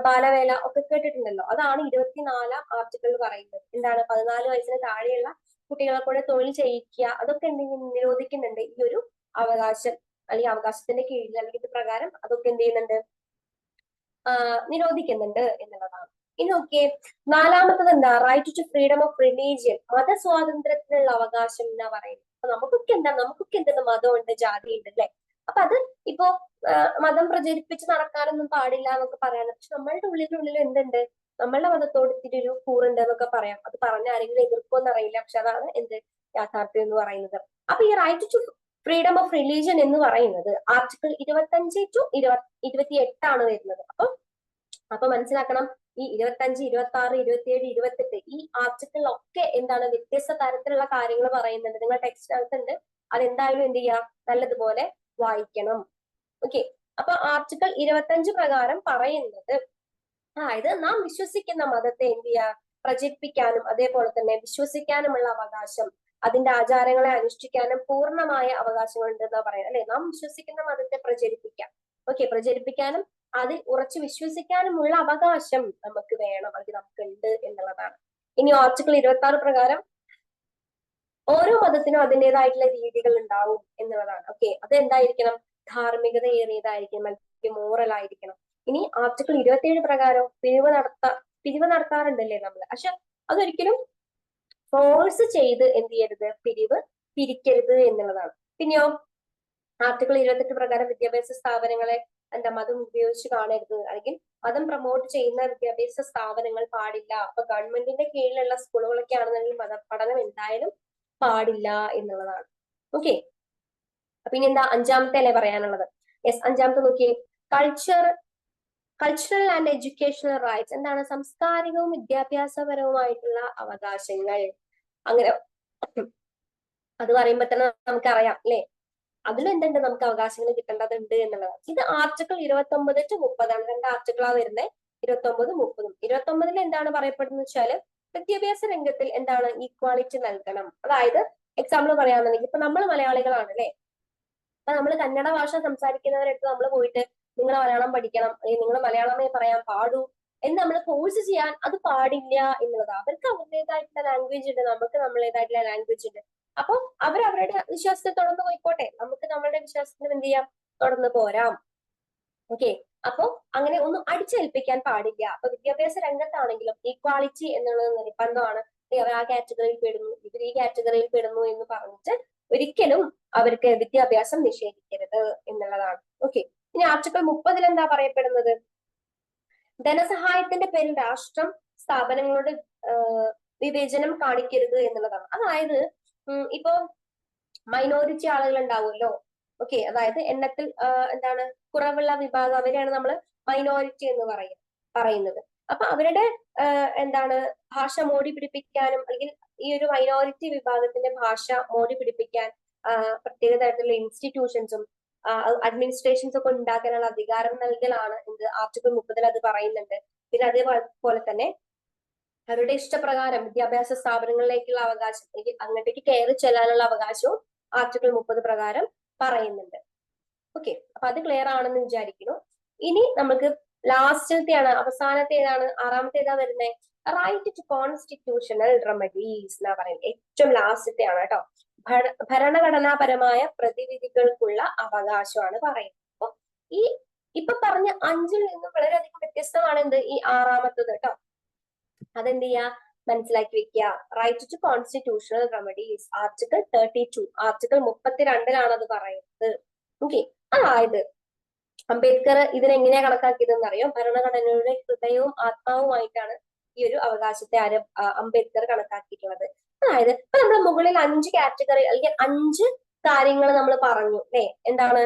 A: ബാലവേല ഒക്കെ കേട്ടിട്ടുണ്ടല്ലോ. അതാണ് 24-ാം ആർട്ടിക്കിളിൽ പറയുന്നത്. എന്താണ്? 14 വയസ്സിന് താഴെയുള്ള കുട്ടികളെ കൂടെ തൊഴിൽ ചെയ്യിക്കുക, അതൊക്കെ എന്തെങ്കിലും നിരോധിക്കുന്നുണ്ട് ഈ ഒരു അവകാശം അല്ലെങ്കിൽ അവകാശത്തിന്റെ കീഴിൽ അല്ലെങ്കിൽ ഇത് പ്രകാരം അതൊക്കെ എന്ത് ചെയ്യുന്നുണ്ട്? നിരോധിക്കുന്നുണ്ട് എന്നുള്ളതാണ്. ഇനി നോക്കിയേ, നാലാമത്തത് എന്താ? Right to freedom of religion, മതസ്വാതന്ത്ര്യത്തിനുള്ള അവകാശം എന്നാ പറയുന്നത്. അപ്പൊ നമുക്കൊക്കെ എന്തെന്ന് മതമുണ്ട്, ജാതിയുണ്ട് അല്ലെ? അപ്പൊ അത് ഇപ്പോ മതം പ്രചരിപ്പിച്ച് നടക്കാനൊന്നും പാടില്ല എന്നൊക്കെ പറയാം. പക്ഷെ നമ്മളുടെ ഉള്ളിൽ എന്തുണ്ട്? നമ്മളുടെ മതത്തോട് ഇത്തിരി ഒരു കൂറുണ്ട് എന്നൊക്കെ പറയാം. അത് പറഞ്ഞ ആരെങ്കിലും എതിർക്കുമെന്ന് അറിയില്ല. പക്ഷെ അതാണ് എന്ത് യാഥാർത്ഥ്യം എന്ന് പറയുന്നത്. അപ്പൊ ഈ right to freedom of religion എന്ന് പറയുന്നത് ആർട്ടിക്കിൾ 25-28 വരുന്നത്. അപ്പൊ മനസ്സിലാക്കണം, ഈ 25, 26, 27, 28 ഈ ആർട്ടിക്കിളിലൊക്കെ എന്താണ് വ്യത്യസ്ത തരത്തിലുള്ള കാര്യങ്ങൾ പറയുന്നുണ്ട്. നിങ്ങൾ ടെക്സ്റ്റ് അകത്തുണ്ട്, അതെന്തായാലും എന്ത് ചെയ്യുക? നല്ലതുപോലെ വായിക്കണം. ഓക്കെ, അപ്പൊ ആർട്ടിക്കിൾ 25 പ്രകാരം പറയുന്നത് അതായത് നാം വിശ്വസിക്കുന്ന മതത്തെ എന്ത് ചെയ്യുക? പ്രചരിപ്പിക്കാനും അതേപോലെ തന്നെ വിശ്വസിക്കാനുമുള്ള അവകാശം, അതിന്റെ ആചാരങ്ങളെ അനുഷ്ഠിക്കാനും പൂർണ്ണമായ അവകാശങ്ങൾ ഉണ്ടെന്നാ പറയാം അല്ലെ? നാം വിശ്വസിക്കുന്ന മതത്തെ പ്രചരിപ്പിക്കാം. ഓക്കെ, പ്രചരിപ്പിക്കാനും അതിൽ ഉറച്ചു വിശ്വസിക്കാനുമുള്ള അവകാശം നമുക്ക് വേണം, അത് നമുക്കുണ്ട് എന്നുള്ളതാണ്. ഇനി ആർട്ടിക്കിൾ 26 പ്രകാരം ഓരോ മതത്തിനും അതിൻ്റെതായിട്ടുള്ള രീതികൾ ഉണ്ടാവും എന്നുള്ളതാണ്. ഓക്കെ, അത് എന്തായിരിക്കണം? ധാർമ്മികത ഏറിയതായിരിക്കണം, അല്ലെങ്കിൽ മോറൽ ആയിരിക്കണം. ഇനി ആർട്ടിക്കിൾ 27 പ്രകാരം പിരിവ് നടത്താറുണ്ടല്ലേ നമ്മൾ, പക്ഷെ അതൊരിക്കലും ഫോഴ്സ് ചെയ്ത് എന്ത് ചെയ്യരുത്, പിരിക്കരുത് എന്നുള്ളതാണ്. പിന്നെയോ ആർട്ടിക്കിൾ 28 പ്രകാരം വിദ്യാഭ്യാസ സ്ഥാപനങ്ങളെ മതം ഉപയോഗിച്ച് കാണരുത്, അല്ലെങ്കിൽ മതം പ്രൊമോട്ട് ചെയ്യുന്ന വിദ്യാഭ്യാസ സ്ഥാപനങ്ങൾ പാടില്ല. അപ്പൊ ഗവൺമെന്റിന്റെ കീഴിലുള്ള സ്കൂളുകളൊക്കെ ആണെന്നുണ്ടെങ്കിൽ മതപഠനം എന്തായാലും പാടില്ല എന്നുള്ളതാണ്. ഓക്കെ, അപ്പൊ ഇനി എന്താ അഞ്ചാമത്തെ അല്ലേ പറയാനുള്ളത്? യെസ്, അഞ്ചാമത്തെ നോക്കിയേ, കൾച്ചറൽ ആൻഡ് എഡ്യൂക്കേഷണൽ റൈറ്റ്സ്. എന്താണ്? സാംസ്കാരികവും വിദ്യാഭ്യാസപരവുമായിട്ടുള്ള അവകാശങ്ങൾ. അങ്ങനെ അത് പറയുമ്പോ തന്നെ നമുക്കറിയാം അല്ലെ, അതിലെന്തുണ്ട്, നമുക്ക് അവകാശങ്ങൾ കിട്ടേണ്ടതുണ്ട് എന്നുള്ളതാണ്. ഇത് ആർട്ടിക്കിൾ 29 to 30 രണ്ട് ആർട്ടിക്കിളാ വരുന്നത്, 29, 30. 29 എന്താണ് പറയപ്പെടുന്നത് വെച്ചാല് വിദ്യാഭ്യാസ രംഗത്തിൽ എന്താണ് ഈക്വാളിറ്റി നൽകണം. അതായത് എക്സാമ്പിൾ പറയാന്നുണ്ടെങ്കിൽ ഇപ്പൊ നമ്മൾ മലയാളികളാണ് അല്ലെ, അപ്പൊ നമ്മൾ കന്നഡ ഭാഷ സംസാരിക്കുന്നവരടുത്ത് നമ്മൾ പോയിട്ട് നിങ്ങൾ മലയാളം പഠിക്കണം, അല്ലെങ്കിൽ നിങ്ങൾ മലയാളമേ പറയാൻ പാടൂ എന്ന് നമ്മൾ ഫോഴ്സ് ചെയ്യാൻ അത് പാടില്ല എന്നുള്ളതാണ്. അവർക്ക് അവരുടേതായിട്ടുള്ള ലാംഗ്വേജ് ഉണ്ട്, നമുക്ക് നമ്മളേതായിട്ടുള്ള ലാംഗ്വേജ് ഉണ്ട്. അപ്പൊ അവരവരുടെ വിശ്വാസത്തെ തുടർന്ന് പോയിക്കോട്ടെ, നമുക്ക് നമ്മളുടെ വിശ്വാസത്തിന് എന്ത് ചെയ്യാം, തുടർന്ന് പോരാം. ഓക്കെ, അപ്പൊ അങ്ങനെ ഒന്നും അടിച്ചേൽപ്പിക്കാൻ പാടില്ല. അപ്പൊ വിദ്യാഭ്യാസ രംഗത്താണെങ്കിലും ഈക്വാളിറ്റി എന്നുള്ളത് നിർബന്ധമാണ്. അവർ ആ കാറ്റഗറിയിൽ പെടുന്നു, ഇവർ ഈ കാറ്റഗറിയിൽ പെടുന്നു എന്ന് പറഞ്ഞിട്ട് ഒരിക്കലും അവർക്ക് വിദ്യാഭ്യാസം നിഷേധിക്കരുത് എന്നുള്ളതാണ്. ഓക്കെ, ഇനി ആർട്ടിക്കിൾ 30 എന്താ പറയപ്പെടുന്നത്? ധനസഹായത്തിന്റെ പേരിൽ രാഷ്ട്രം സ്ഥാപനങ്ങളോട് വിവേചനം കാണിക്കരുത് എന്നുള്ളതാണ്. അതായത് ഇപ്പൊ മൈനോറിറ്റി ആളുകൾ ഉണ്ടാവുമല്ലോ, ഓക്കെ, അതായത് എണ്ണത്തിൽ എന്താണ് കുറവുള്ള വിഭാഗം, അവരെയാണ് നമ്മൾ മൈനോറിറ്റി എന്ന് പറയുന്നത്. അപ്പൊ അവരുടെ എന്താണ് ഭാഷ മോടി പിടിപ്പിക്കാനും, അല്ലെങ്കിൽ ഈ ഒരു മൈനോറിറ്റി വിഭാഗത്തിന്റെ ഭാഷ മോടി പിടിപ്പിക്കാൻ പ്രത്യേക തരത്തിലുള്ള ഇൻസ്റ്റിറ്റ്യൂഷൻസും അഡ്മിനിസ്ട്രേഷൻസ് ഒക്കെ ഉണ്ടാക്കാനുള്ള അധികാരം നൽകലാണ് എന്ത് ആർട്ടിക്കിൾ 30 അത് പറയുന്നുണ്ട്. പിന്നെ അതേപോലെ തന്നെ അവരുടെ ഇഷ്ടപ്രകാരം വിദ്യാഭ്യാസ സ്ഥാപനങ്ങളിലേക്കുള്ള അവകാശം, അല്ലെങ്കിൽ അങ്ങോട്ടേക്ക് കയറി ചെല്ലാനുള്ള അവകാശവും ആർട്ടിക്കിൾ 30 പ്രകാരം പറയുന്നുണ്ട്. ഓക്കെ, അപ്പൊ അത് ക്ലിയർ ആണെന്ന് വിചാരിക്കുന്നു. ഇനി നമുക്ക് ലാസ്റ്റത്തെയാണ്, അവസാനത്തെ ഏതാണ്, ആറാമത്തെ ഏതാ വരുന്നത്? റൈറ്റ് ടു കോൺസ്റ്റിറ്റ്യൂഷണൽ റെമഡീസ് എന്നാ പറയുന്നത്. ഏറ്റവും ലാസ്റ്റത്തെ ആണ് കേട്ടോ. ഭരണഘടനാപരമായ പ്രതിവിധികൾക്കുള്ള അവകാശമാണ് പറയുന്നത്. അപ്പൊ ഈ ഇപ്പൊ പറഞ്ഞ 5-ൽ നിന്നും വളരെയധികം വ്യത്യസ്തമാണ് എന്ത് ഈ ആറാമത്തത് കേട്ടോ. അതെന്ത് ചെയ്യാ, മനസ്സിലാക്കി വെക്കുക. Right to constitutional remedies article 32, article 32 അത് പറയുന്നത്. ഓക്കെ, അതായത് അംബേദ്കർ ഇതിനെങ്ങനെയാ കണക്കാക്കിയതെന്ന് അറിയോ? ഭരണഘടനയുടെ ഹൃദയവും ആത്മാവുമായിട്ടാണ് ഈ ഒരു അവകാശത്തെ അംബേദ്കർ കണക്കാക്കിയിട്ടുള്ളത്. അതായത് ഇപ്പൊ നമ്മൾ മുകളിൽ 5 കാറ്റഗറി അല്ലെങ്കിൽ 5 കാര്യങ്ങൾ നമ്മൾ പറഞ്ഞു അല്ലെ, എന്താണ്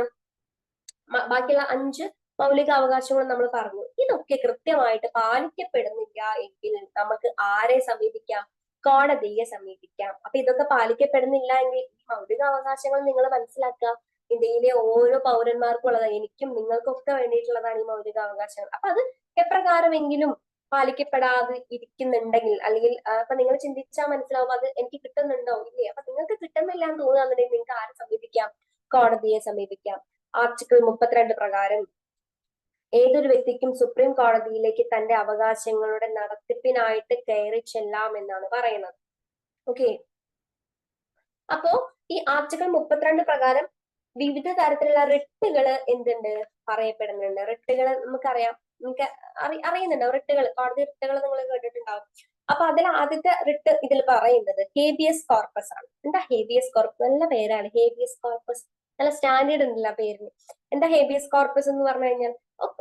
A: ബാക്കിയുള്ള 5 മൗലിക അവകാശങ്ങൾ നമ്മൾ പറഞ്ഞു. ഇതൊക്കെ കൃത്യമായിട്ട് പാലിക്കപ്പെടുന്നില്ല എങ്കിൽ നമുക്ക് ആരെ സമീപിക്കാം? കോടതിയെ സമീപിക്കാം. അപ്പൊ ഇതൊക്കെ പാലിക്കപ്പെടുന്നില്ല എങ്കിൽ ഈ മൗലിക അവകാശങ്ങൾ നിങ്ങൾ മനസ്സിലാക്കുക, ഇന്ത്യയിലെ ഓരോ പൗരന്മാർക്കും ഉള്ളതാണ്, എനിക്കും നിങ്ങൾക്കൊക്കെ വേണ്ടിയിട്ടുള്ളതാണ് ഈ മൗലിക അവകാശങ്ങൾ. അപ്പൊ അത് എപ്രകാരമെങ്കിലും പാലിക്കപ്പെടാതെ ഇരിക്കുന്നുണ്ടെങ്കിൽ, അല്ലെങ്കിൽ അപ്പൊ നിങ്ങൾ ചിന്തിച്ചാൽ മനസ്സിലാവും അത് എനിക്ക് കിട്ടുന്നുണ്ടോ ഇല്ലേ. അപ്പൊ നിങ്ങൾക്ക് കിട്ടുന്നില്ല എന്ന് തോന്നുകയാണെന്നുണ്ടെങ്കിൽ നിങ്ങൾക്ക് ആരെ സമീപിക്കാം? കോടതിയെ സമീപിക്കാം. ആർട്ടിക്കിൾ 32 പ്രകാരം ഏതൊരു വ്യക്തിക്കും സുപ്രീം കോടതിയിലേക്ക് തന്റെ അവകാശങ്ങളുടെ നടത്തിപ്പിനായിട്ട് കയറി ചെല്ലാം എന്നാണ് പറയുന്നത്. ഓക്കെ, അപ്പോ ഈ ആർട്ടിക്കിൾ 32 പ്രകാരം വിവിധ തരത്തിലുള്ള റിട്ടുകൾ എന്തുണ്ട് പറയപ്പെടുന്നുണ്ട്. റിട്ടുകൾ നമുക്കറിയാം, നമുക്ക് അറിയുന്നുണ്ടോ? റിട്ടുകൾ, കോടതി റിട്ടുകൾ നിങ്ങൾ കേട്ടിട്ടുണ്ടാവും. അപ്പൊ അതിൽ ആദ്യത്തെ റിട്ട് ഇതിൽ പറയുന്നത് ഹേബിയസ് കോർപ്പസ് ആണ്. എന്താ ഹേബിയസ് കോർപ്പസ്? നല്ല പേരാണ് ഹേബിയസ് കോർപ്പസ്, നല്ല സ്റ്റാൻഡേർഡ് ഉണ്ടല്ലോ പേരിന്. എന്താ ഹേബിയസ് കോർപ്പസ് എന്ന് പറഞ്ഞു കഴിഞ്ഞാൽ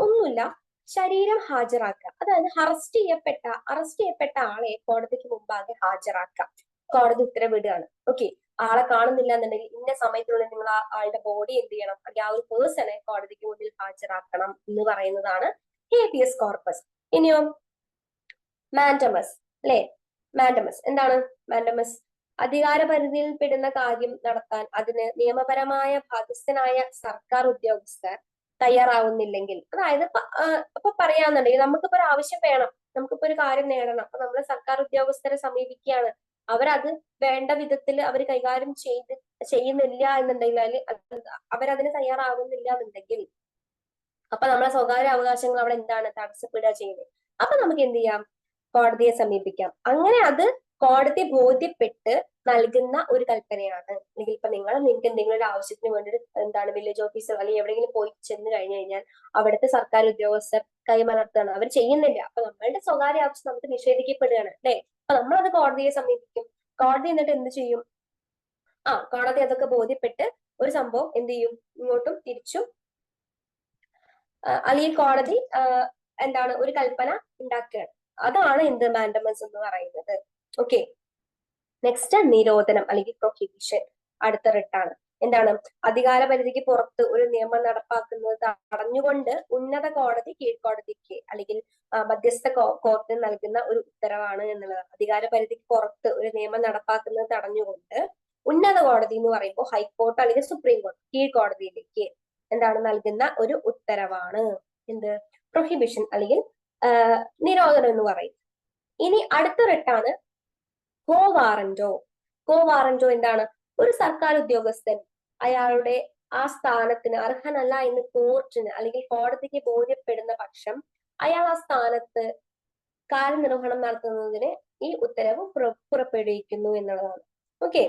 A: ഒന്നുമില്ല, ശരീരം ഹാജരാക്കുക. അതായത് അറസ്റ്റ് ചെയ്യപ്പെട്ട ആളെ കോടതിക്ക് മുമ്പാകെ ഹാജരാക്കുക. കോടതി ഉത്തരവിടുകയാണ്. ഓക്കെ, ആളെ കാണുന്നില്ല എന്നുണ്ടെങ്കിൽ ഇന്ന സമയത്തിനുള്ളിൽ നിങ്ങൾ ആളുടെ ബോഡി എന്ത് ചെയ്യണം, അല്ലെങ്കിൽ ആ ഒരു പേഴ്സണെ കോടതിക്ക് മുന്നിൽ ഹാജരാക്കണം എന്ന് പറയുന്നതാണ് ഹേബിയസ് കോർപ്പസ്. ഇനിയോ മാൻഡമസ് അല്ലെ, മാൻഡമസ് എന്താണ്? മാൻഡമസ് അധികാര പരിധിയിൽ പെടുന്ന കാര്യം നടത്താൻ അതിന് നിയമപരമായ ബാധ്യസ്ഥനായ സർക്കാർ ഉദ്യോഗസ്ഥർ തയ്യാറാവുന്നില്ലെങ്കിൽ, അതായത് ഇപ്പൊ പറയാന്നുണ്ടെങ്കിൽ നമുക്കിപ്പോ ഒരു ആവശ്യം വേണം, നമുക്കിപ്പോ ഒരു കാര്യം നേടണം, അപ്പൊ നമ്മൾ സർക്കാർ ഉദ്യോഗസ്ഥരെ സമീപിക്കുകയാണ്, അവരത് വേണ്ട വിധത്തിൽ അവർ കൈകാര്യം ചെയ്യുന്നില്ല എന്നുണ്ടെങ്കിൽ, അവരതിന് തയ്യാറാവുന്നില്ല എന്നുണ്ടെങ്കിൽ അപ്പൊ നമ്മളെ സ്വകാര്യ അവകാശങ്ങൾ അവിടെ എന്താണ് തടസ്സപ്പെടുക ചെയ്യുന്നത്. അപ്പൊ നമുക്ക് എന്ത് ചെയ്യാം, കോടതിയെ സമീപിക്കാം. അങ്ങനെ അത് കോടതി ബോധ്യപ്പെട്ട് നൽകുന്ന ഒരു കൽപ്പനയാണ്. അല്ലെങ്കിൽ ഇപ്പൊ നിങ്ങൾക്ക് എന്തെങ്കിലും ഒരു ആവശ്യത്തിന് വേണ്ടി എന്താണ് വില്ലേജ് ഓഫീസർ അല്ലെങ്കിൽ എവിടെയെങ്കിലും പോയി ചെന്ന് കഴിഞ്ഞു കഴിഞ്ഞാൽ അവിടുത്തെ സർക്കാർ ഉദ്യോഗസ്ഥർ കൈമലർത്തുകയാണ്, അവർ ചെയ്യുന്നില്ല. അപ്പൊ നമ്മളുടെ സ്വകാര്യ ആവശ്യം നമുക്ക് നിഷേധിക്കപ്പെടുകയാണ് അല്ലെ. അപ്പൊ നമ്മളത് കോടതിയെ സമീപിക്കും. കോടതി എന്നിട്ട് എന്ത് ചെയ്യും, കോടതി അതൊക്കെ ബോധ്യപ്പെട്ട് ഒരു സംഭവം എന്ത് ചെയ്യും, ഇങ്ങോട്ടും തിരിച്ചും അല്ലെങ്കിൽ കോടതി എന്താണ് ഒരു കൽപ്പന ഉണ്ടാക്കുകയാണ്. അതാണ് എന്ത് മാൻഡമസ് എന്ന് പറയുന്നത്. ഓക്കെ, നെക്സ്റ്റ് നിരോധനം അല്ലെങ്കിൽ പ്രൊഹിബിഷൻ. അടുത്ത റിട്ടാണ്. എന്താണ്, അധികാര പരിധിക്ക് പുറത്ത് ഒരു നിയമം നടപ്പാക്കുന്നത് തടഞ്ഞുകൊണ്ട് ഉന്നത കോടതി കീഴ്ക്കോടതിക്ക് അല്ലെങ്കിൽ മധ്യസ്ഥ കോർട്ടിന് നൽകുന്ന ഒരു ഉത്തരവാണ് എന്നുള്ളത്. അധികാര പരിധിക്ക് പുറത്ത് ഒരു നിയമം നടപ്പാക്കുന്നത് തടഞ്ഞുകൊണ്ട് ഉന്നത കോടതി എന്ന് പറയുമ്പോൾ ഹൈക്കോർട്ട് അല്ലെങ്കിൽ സുപ്രീം കോടതി കീഴ്ക്കോടതിയിലേക്ക് എന്താണ് നൽകുന്ന ഒരു ഉത്തരവാണ് എന്ത്, പ്രൊഹിബിഷൻ അല്ലെങ്കിൽ നിരോധനം എന്ന് പറയും. ഇനി അടുത്ത റിട്ടാണ് കോ വാറന്റോ. കോ വാറന്റോ എന്താണ്, ഒരു സർക്കാർ ഉദ്യോഗസ്ഥൻ അയാളുടെ ആ സ്ഥാനത്തിന് അർഹനല്ല എന്ന് കോർട്ടിന് അല്ലെങ്കിൽ കോടതിക്ക് ബോധ്യപ്പെടുന്ന പക്ഷം അയാൾ ആ സ്ഥാനത്ത് കാര്യനിർവഹണം നടത്തുന്നതിന് ഈ ഉത്തരവ് പുറപ്പെടുവിക്കുന്നു എന്നുള്ളതാണ്. ഓക്കെ,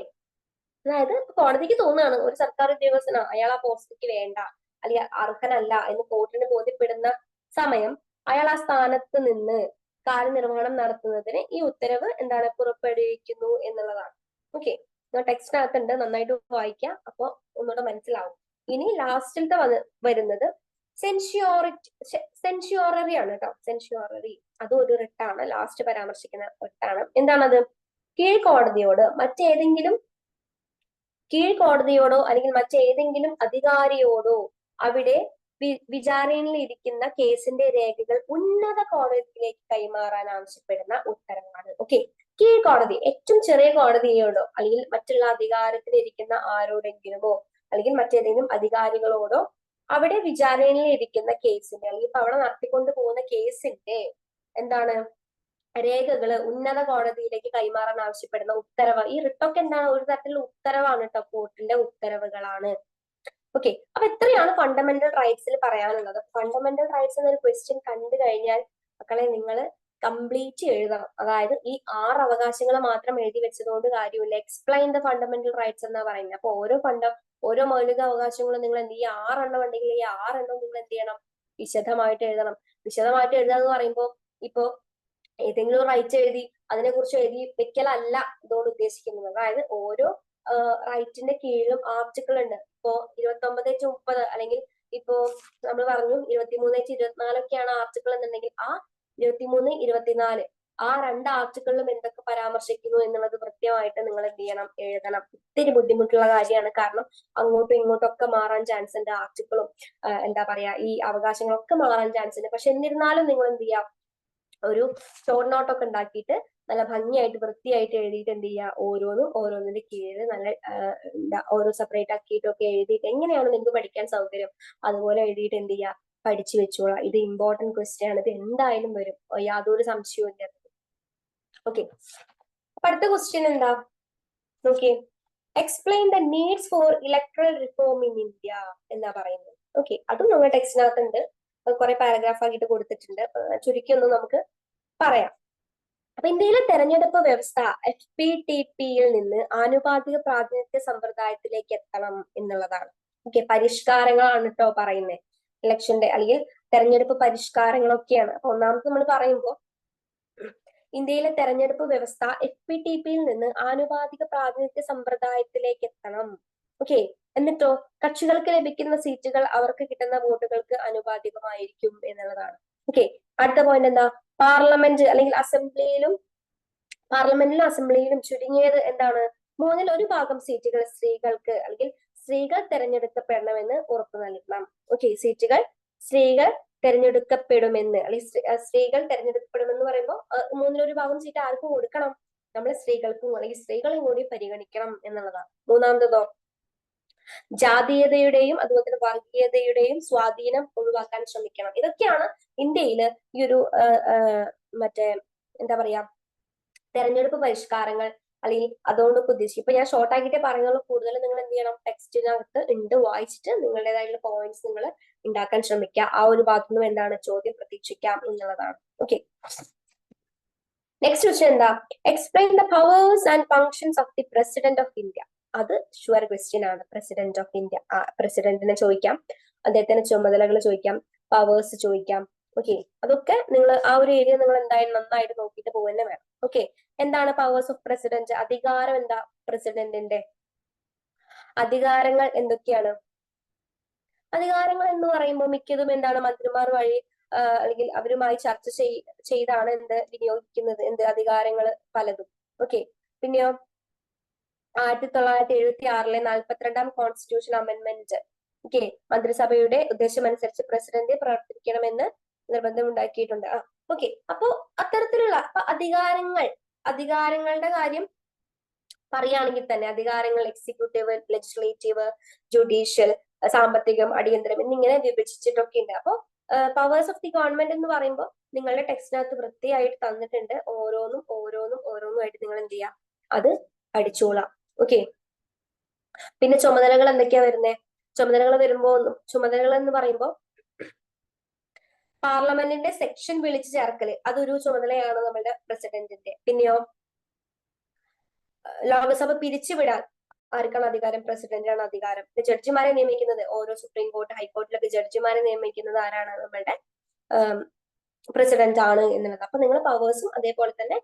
A: അതായത് കോടതിക്ക് തോന്നുകയാണ് ഒരു സർക്കാർ ഉദ്യോഗസ്ഥനാ അയാൾ ആ പോസ്റ്റിലേക്ക് വേണ്ട അല്ലെങ്കിൽ അർഹനല്ല എന്ന് കോർട്ടിന് ബോധ്യപ്പെടുന്ന സമയം അയാൾ ആ സ്ഥാനത്ത് നിന്ന് കാര്യനിർവഹണം നടത്തുന്നതിന് ഈ ഉത്തരവ് എന്താണ് പുറപ്പെടുവിക്കുന്നു എന്നുള്ളതാണ്. ഓക്കെ, ടെക്സ്റ്റിനകത്തുണ്ട്, നന്നായിട്ട് വായിക്കാം, അപ്പൊ ഒന്നുകൂടെ മനസ്സിലാവും. ഇനി ലാസ്റ്റിലത്തെ വരുന്നത് സെൻഷ്യോററി ആണ് കേട്ടോ. സെൻഷ്യോററി അതും ഒരു റിട്ടാണ്, ലാസ്റ്റ് പരാമർശിക്കുന്ന റിട്ടാണ്. എന്താണത്, കീഴ്ക്കോടതിയോടോ അല്ലെങ്കിൽ മറ്റേതെങ്കിലും അധികാരിയോടോ അവിടെ വിചാരണയിൽ ഇരിക്കുന്ന കേസിന്റെ രേഖകൾ ഉന്നത കോടതിയിലേക്ക് കൈമാറാൻ ആവശ്യപ്പെടുന്ന ഉത്തരവാണ്. ഓക്കെ, കീഴ്ക്കോടതി ഏറ്റവും ചെറിയ കോടതിയോടോ അല്ലെങ്കിൽ മറ്റുള്ള അധികാരത്തിൽ ഇരിക്കുന്ന ആരോടെങ്കിലുമോ അല്ലെങ്കിൽ മറ്റേതെങ്കിലും അധികാരികളോടോ അവിടെ വിചാരണയിൽ ഇരിക്കുന്ന കേസിന്റെ അല്ലെങ്കിൽ ഇപ്പൊ അവിടെ നടത്തിക്കൊണ്ട് പോകുന്ന കേസിന്റെ എന്താണ് രേഖകള് ഉന്നത കോടതിയിലേക്ക് കൈമാറാൻ ആവശ്യപ്പെടുന്ന ഉത്തരവ്. ഈ റിട്ടൊക്കെ എന്താണ്, ഒരു തരത്തിലുള്ള ഉത്തരവാണ് കേട്ടോ, കോർട്ടിന്റെ ഉത്തരവുകളാണ്. ഓക്കെ, അപ്പൊ എത്രയാണ് ഫണ്ടമെന്റൽ റൈറ്റ്സിൽ പറയാനുള്ളത്. ഫണ്ടമെന്റൽ റൈറ്റ്സ് എന്നൊരു ക്വസ്റ്റ്യൻ കണ്ടു കഴിഞ്ഞാൽ മക്കളെ നിങ്ങൾ കംപ്ലീറ്റ് എഴുതണം. അതായത് ഈ 6 അവകാശങ്ങൾ മാത്രം എഴുതി വെച്ചതുകൊണ്ട് കാര്യമില്ല. എക്സ്പ്ലെയിൻ ദ ഫണ്ടമെന്റൽ റൈറ്റ്സ് എന്നാ പറയുന്നത്. അപ്പൊ ഓരോ മൗലിക അവകാശങ്ങളും നിങ്ങൾ എന്ത് ചെയ്യുക, 6 എണ്ണം ഉണ്ടെങ്കിൽ ഈ 6 എണ്ണം നിങ്ങൾ എന്ത് ചെയ്യണം, വിശദമായിട്ട് എഴുതണം. വിശദമായിട്ട് എഴുതുക എന്ന് പറയുമ്പോൾ ഇപ്പോ ഏതെങ്കിലും റൈറ്റ് എഴുതി അതിനെക്കുറിച്ച് എഴുതി വെക്കലല്ല ഇതോട് ഉദ്ദേശിക്കുന്നത്. അതായത് ഓരോ റൈറ്റിന്റെ കീഴിലും ആർട്ടിക്കിൾ ഉണ്ട്. ഇപ്പോ 29-30 അല്ലെങ്കിൽ ഇപ്പോ നമ്മൾ പറഞ്ഞു 23-24 ഒക്കെയാണ് ആർട്ടിക്കിൾ എന്നുണ്ടെങ്കിൽ ആ 23-24 ആ 2 ആർട്ടിക്കിളിലും എന്തൊക്കെ പരാമർശിക്കുന്നു എന്നുള്ളത് കൃത്യമായിട്ട് നിങ്ങൾ എന്ത് ചെയ്യണം, എഴുതണം. ഒത്തിരി ബുദ്ധിമുട്ടുള്ള കാര്യമാണ്. കാരണം അങ്ങോട്ടും ഇങ്ങോട്ടും ഒക്കെ മാറാൻ ചാൻസ് ഉണ്ട്. ആർട്ടിക്കിളും എന്താ പറയാ ഈ അവകാശങ്ങളൊക്കെ മാറാൻ ചാൻസ് ഉണ്ട്. പക്ഷെ എന്നിരുന്നാലും നിങ്ങൾ എന്ത് ചെയ്യാം, ഒരു ഷോർട്ട് നോട്ടൊക്കെ ഉണ്ടാക്കിയിട്ട് നല്ല ഭംഗിയായിട്ട് വൃത്തിയായിട്ട് എഴുതിയിട്ട് എന്ത് ചെയ്യുക, ഓരോന്നിന്റെ കീഴിൽ നല്ല ഓരോ സെപ്പറേറ്റ് ആക്കിയിട്ടൊക്കെ എഴുതിയിട്ട് എങ്ങനെയാണ് നിങ്ങൾക്ക് പഠിക്കാൻ സൗകര്യം അതുപോലെ എഴുതിയിട്ട് എന്ത് ചെയ്യുക, പഠിച്ചു വെച്ചോളാം. ഇത് ഇമ്പോർട്ടന്റ് ക്വസ്റ്റ്യൻ ആണ്, ഇത് എന്തായാലും വരും, യാതൊരു സംശയവും ഇല്ല. ഓക്കെ, അപ്പൊ അടുത്ത ക്വസ്റ്റ്യൻ എന്താ നോക്കിയേ, explain the needs four electoral reform in India എന്നാ പറയുന്നത്. ഓക്കെ, അതും നമ്മുടെ ടെക്സ്റ്റിനകത്തുണ്ട്, കുറെ പാരഗ്രാഫ് ആക്കിയിട്ട് കൊടുത്തിട്ടുണ്ട്. ചുരുക്കി ഒന്ന് നമുക്ക് പറയാം. അപ്പൊ ഇന്ത്യയിലെ തെരഞ്ഞെടുപ്പ് വ്യവസ്ഥ FPTP-യിൽ നിന്ന് ആനുപാതിക പ്രാതിനിധ്യ സമ്പ്രദായത്തിലേക്ക് എത്തണം എന്നുള്ളതാണ്. ഓക്കെ, പരിഷ്കാരങ്ങളാണ് കേട്ടോ പറയുന്നത്. ഇലക്ഷന്റെ അല്ലെങ്കിൽ തെരഞ്ഞെടുപ്പ് പരിഷ്കാരങ്ങളൊക്കെയാണ്. അപ്പൊ ഒന്നാമത് നമ്മൾ പറയുമ്പോൾ ഇന്ത്യയിലെ തെരഞ്ഞെടുപ്പ് വ്യവസ്ഥ FPTP-യിൽ നിന്ന് ആനുപാതിക പ്രാതിനിധ്യ സമ്പ്രദായത്തിലേക്ക് എത്തണം. ഓക്കെ, എന്നിട്ടോ കക്ഷികൾക്ക് ലഭിക്കുന്ന സീറ്റുകൾ അവർക്ക് കിട്ടുന്ന വോട്ടുകൾക്ക് അനുപാതികമായിരിക്കും എന്നുള്ളതാണ്. ഓക്കെ, അടുത്ത പോയിന്റ് എന്താ, അല്ലെങ്കിൽ പാർലമെന്റിലും അസംബ്ലിയിലും ചുരുങ്ങിയത് എന്താണ് 1/3 സീറ്റുകൾ സ്ത്രീകൾക്ക് അല്ലെങ്കിൽ സ്ത്രീകൾ തെരഞ്ഞെടുക്കപ്പെടണമെന്ന് ഉറപ്പു നൽകണം. ഓക്കെ, സ്ത്രീകൾ തെരഞ്ഞെടുക്കപ്പെടുമെന്ന് അല്ലെങ്കിൽ സ്ത്രീകൾ തെരഞ്ഞെടുക്കപ്പെടുമെന്ന് പറയുമ്പോൾ 1/3 സീറ്റ് ആർക്ക് കൊടുക്കണം, നമ്മൾ സ്ത്രീകൾക്കും അല്ലെങ്കിൽ സ്ത്രീകളെയും കൂടി പരിഗണിക്കണം എന്നുള്ളതാണ്. മൂന്നാമതോ ജാതീയതയുടെയും അതുപോലെ തന്നെ വർഗീയതയുടെയും സ്വാധീനം ഒഴിവാക്കാൻ ശ്രമിക്കണം. ഇതൊക്കെയാണ് ഇന്ത്യയിൽ ഈ ഒരു മറ്റേ എന്താ പറയാ തെരഞ്ഞെടുപ്പ് പരിഷ്കാരങ്ങൾ അല്ലെങ്കിൽ അതുകൊണ്ടൊക്കെ ഉദ്ദേശിക്കും. ഇപ്പൊ ഞാൻ ഷോർട്ട് ആക്കിയിട്ട് പറയുന്നത്, കൂടുതൽ നിങ്ങൾ എന്ത് ചെയ്യണം, ടെക്സ്റ്റിനകത്ത് ഉണ്ട്, വായിച്ചിട്ട് നിങ്ങളുടേതായിട്ടുള്ള പോയിന്റ്സ് നിങ്ങൾ ഉണ്ടാക്കാൻ ശ്രമിക്കുക. ആ ഒരു ഭാഗത്തുനിന്നും എന്താണ് ചോദ്യം പ്രതീക്ഷിക്കാം എന്നുള്ളതാണ്. ഓക്കെ, നെക്സ്റ്റ് ക്വസ്റ്റ്യൻ എന്താ? Explain the powers and functions of the president of India. അത് ഷുവർ ക്വസ്റ്റ്യൻ ആണ്. പ്രസിഡന്റ് ഓഫ് ഇന്ത്യ, പ്രസിഡന്റിനെ ചോദിക്കാം, അദ്ദേഹത്തിന്റെ ചുമതലകൾ ചോദിക്കാം, പവേഴ്സ് ചോദിക്കാം. ഓക്കെ, അതൊക്കെ നിങ്ങൾ ആ ഒരു ഏരിയ നിങ്ങൾ എന്തായാലും നന്നായിട്ട് നോക്കിയിട്ട് പോകുന്നത് വേണം. ഓക്കെ, എന്താണ് പവേഴ്സ് ഓഫ് പ്രസിഡന്റ്? അധികാരം എന്താ പ്രസിഡന്റിന്റെ? അധികാരങ്ങൾ എന്തൊക്കെയാണ്? അധികാരങ്ങൾ എന്ന് പറയുമ്പോൾ മിക്കതും എന്താണ് മന്ത്രിമാർ വഴി അല്ലെങ്കിൽ അവരുമായി ചർച്ച ചെയ്താണ് എന്ത് വിനിയോഗിക്കുന്നത്, എന്ത് അധികാരങ്ങൾ പലതും. ഓക്കെ, പിന്നെയോ 1976 42-ാം കോൺസ്റ്റിറ്റ്യൂഷൻ അമെന്റ്മെന്റ്, ഓക്കെ, മന്ത്രിസഭയുടെ ഉദ്ദേശമനുസരിച്ച് പ്രസിഡന്റ് പ്രവർത്തിക്കണമെന്ന് നിർബന്ധമുണ്ടാക്കിയിട്ടുണ്ട്. ഓക്കെ, അപ്പോ അത്തരത്തിലുള്ള അധികാരങ്ങളുടെ കാര്യം പറയുകയാണെങ്കിൽ തന്നെ അധികാരങ്ങൾ എക്സിക്യൂട്ടീവ്, ലെജിസ്ലേറ്റീവ്, ജുഡീഷ്യൽ, സാമ്പത്തികം, അടിയന്തരം എന്നിങ്ങനെ വിഭജിച്ചിട്ടൊക്കെ ഉണ്ട്. അപ്പോ പവേഴ്സ് ഓഫ് ദി ഗവൺമെന്റ് എന്ന് പറയുമ്പോൾ നിങ്ങളുടെ ടെക്സ്റ്റിനകത്ത് വൃത്തിയായിട്ട് തന്നിട്ടുണ്ട്. ഓരോന്നുമായിട്ട് നിങ്ങൾ എന്ത് ചെയ്യാം, അത് പഠിച്ചോളാം. ഓക്കെ, പിന്നെ ചുമതലകൾ എന്തൊക്കെയാ വരുന്നത്? ചുമതലകൾ എന്ന് പറയുമ്പോൾ പാർലമെന്റിന്റെ സെക്ഷൻ വിളിച്ചു ചേർക്കല്, അതൊരു ചുമതലയാണ് നമ്മുടെ പ്രസിഡന്റിന്റെ. പിന്നെയോ ലോകസഭ പിരിച്ചുവിടാൻ ആർക്കാണ് അധികാരം? പ്രസിഡന്റിനാണ് അധികാരം. ജഡ്ജിമാരെ നിയമിക്കുന്നത് ഓരോ സുപ്രീം കോർട്ട്, ഹൈക്കോർട്ടിലൊക്കെ ജഡ്ജിമാരെ നിയമിക്കുന്നത് ആരാണ്? നമ്മളുടെ പ്രസിഡന്റ് ആണ് എന്നുള്ളത്. അപ്പൊ നിങ്ങൾ പവേഴ്സും അതേപോലെ തന്നെ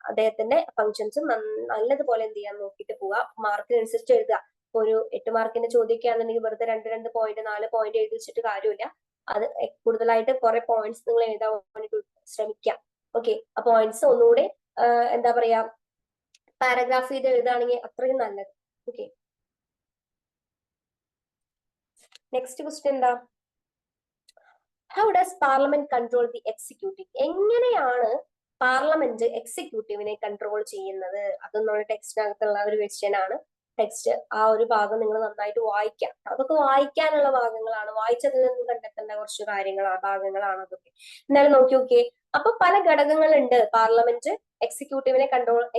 A: അദ്ദേഹത്തിന്റെ ഫങ്ഷൻസും നല്ലതുപോലെ എന്ത് ചെയ്യാൻ നോക്കിയിട്ട് പോവുക. മാർക്കിനനുസരിച്ച് എഴുതുക. ഒരു 8 മാർക്കിന്റെ ചോദ്യമൊക്കെയാണെന്നുണ്ടെങ്കിൽ വെറുതെ 2 പോയിന്റ് 4 പോയിന്റ് എഴുതി വെച്ചിട്ട് കാര്യമില്ല. അത് കൂടുതലായിട്ട് കുറെ പോയിന്റ്സ് നിങ്ങൾ എഴുതാൻ വേണ്ടി ശ്രമിക്കാം. ഓക്കെ, ആ പോയിന്റ്സ് ഒന്നുകൂടെ എന്താ പറയാ, പാരഗ്രാഫ് ചെയ്ത് എഴുതുകയാണെങ്കിൽ അത്രയും നല്ലത്. ഓക്കെ, നെക്സ്റ്റ് ക്വസ്റ്റ്യൻ എന്താ? How does parliament control the executive? എങ്ങനെയാണ് പാർലമെന്റ് എക്സിക്യൂട്ടീവിനെ കൺട്രോൾ ചെയ്യുന്നത്? അതും നമ്മുടെ ടെക്സ്റ്റിനകത്തുള്ള ഒരു ക്വസ്റ്റ്യൻ ആണ്. ടെക്സ്റ്റ് ആ ഒരു ഭാഗം നിങ്ങൾ നന്നായിട്ട് വായിക്കാം. അതൊക്കെ വായിക്കാനുള്ള ഭാഗങ്ങളാണ്, വായിച്ചതിൽ നിന്ന് കണ്ടെത്തേണ്ട കുറച്ച് ഭാഗങ്ങളാണ് അതൊക്കെ. എന്നാലും നോക്കി. അപ്പൊ പല ഘടകങ്ങളുണ്ട് പാർലമെന്റ് എക്സിക്യൂട്ടീവിനെ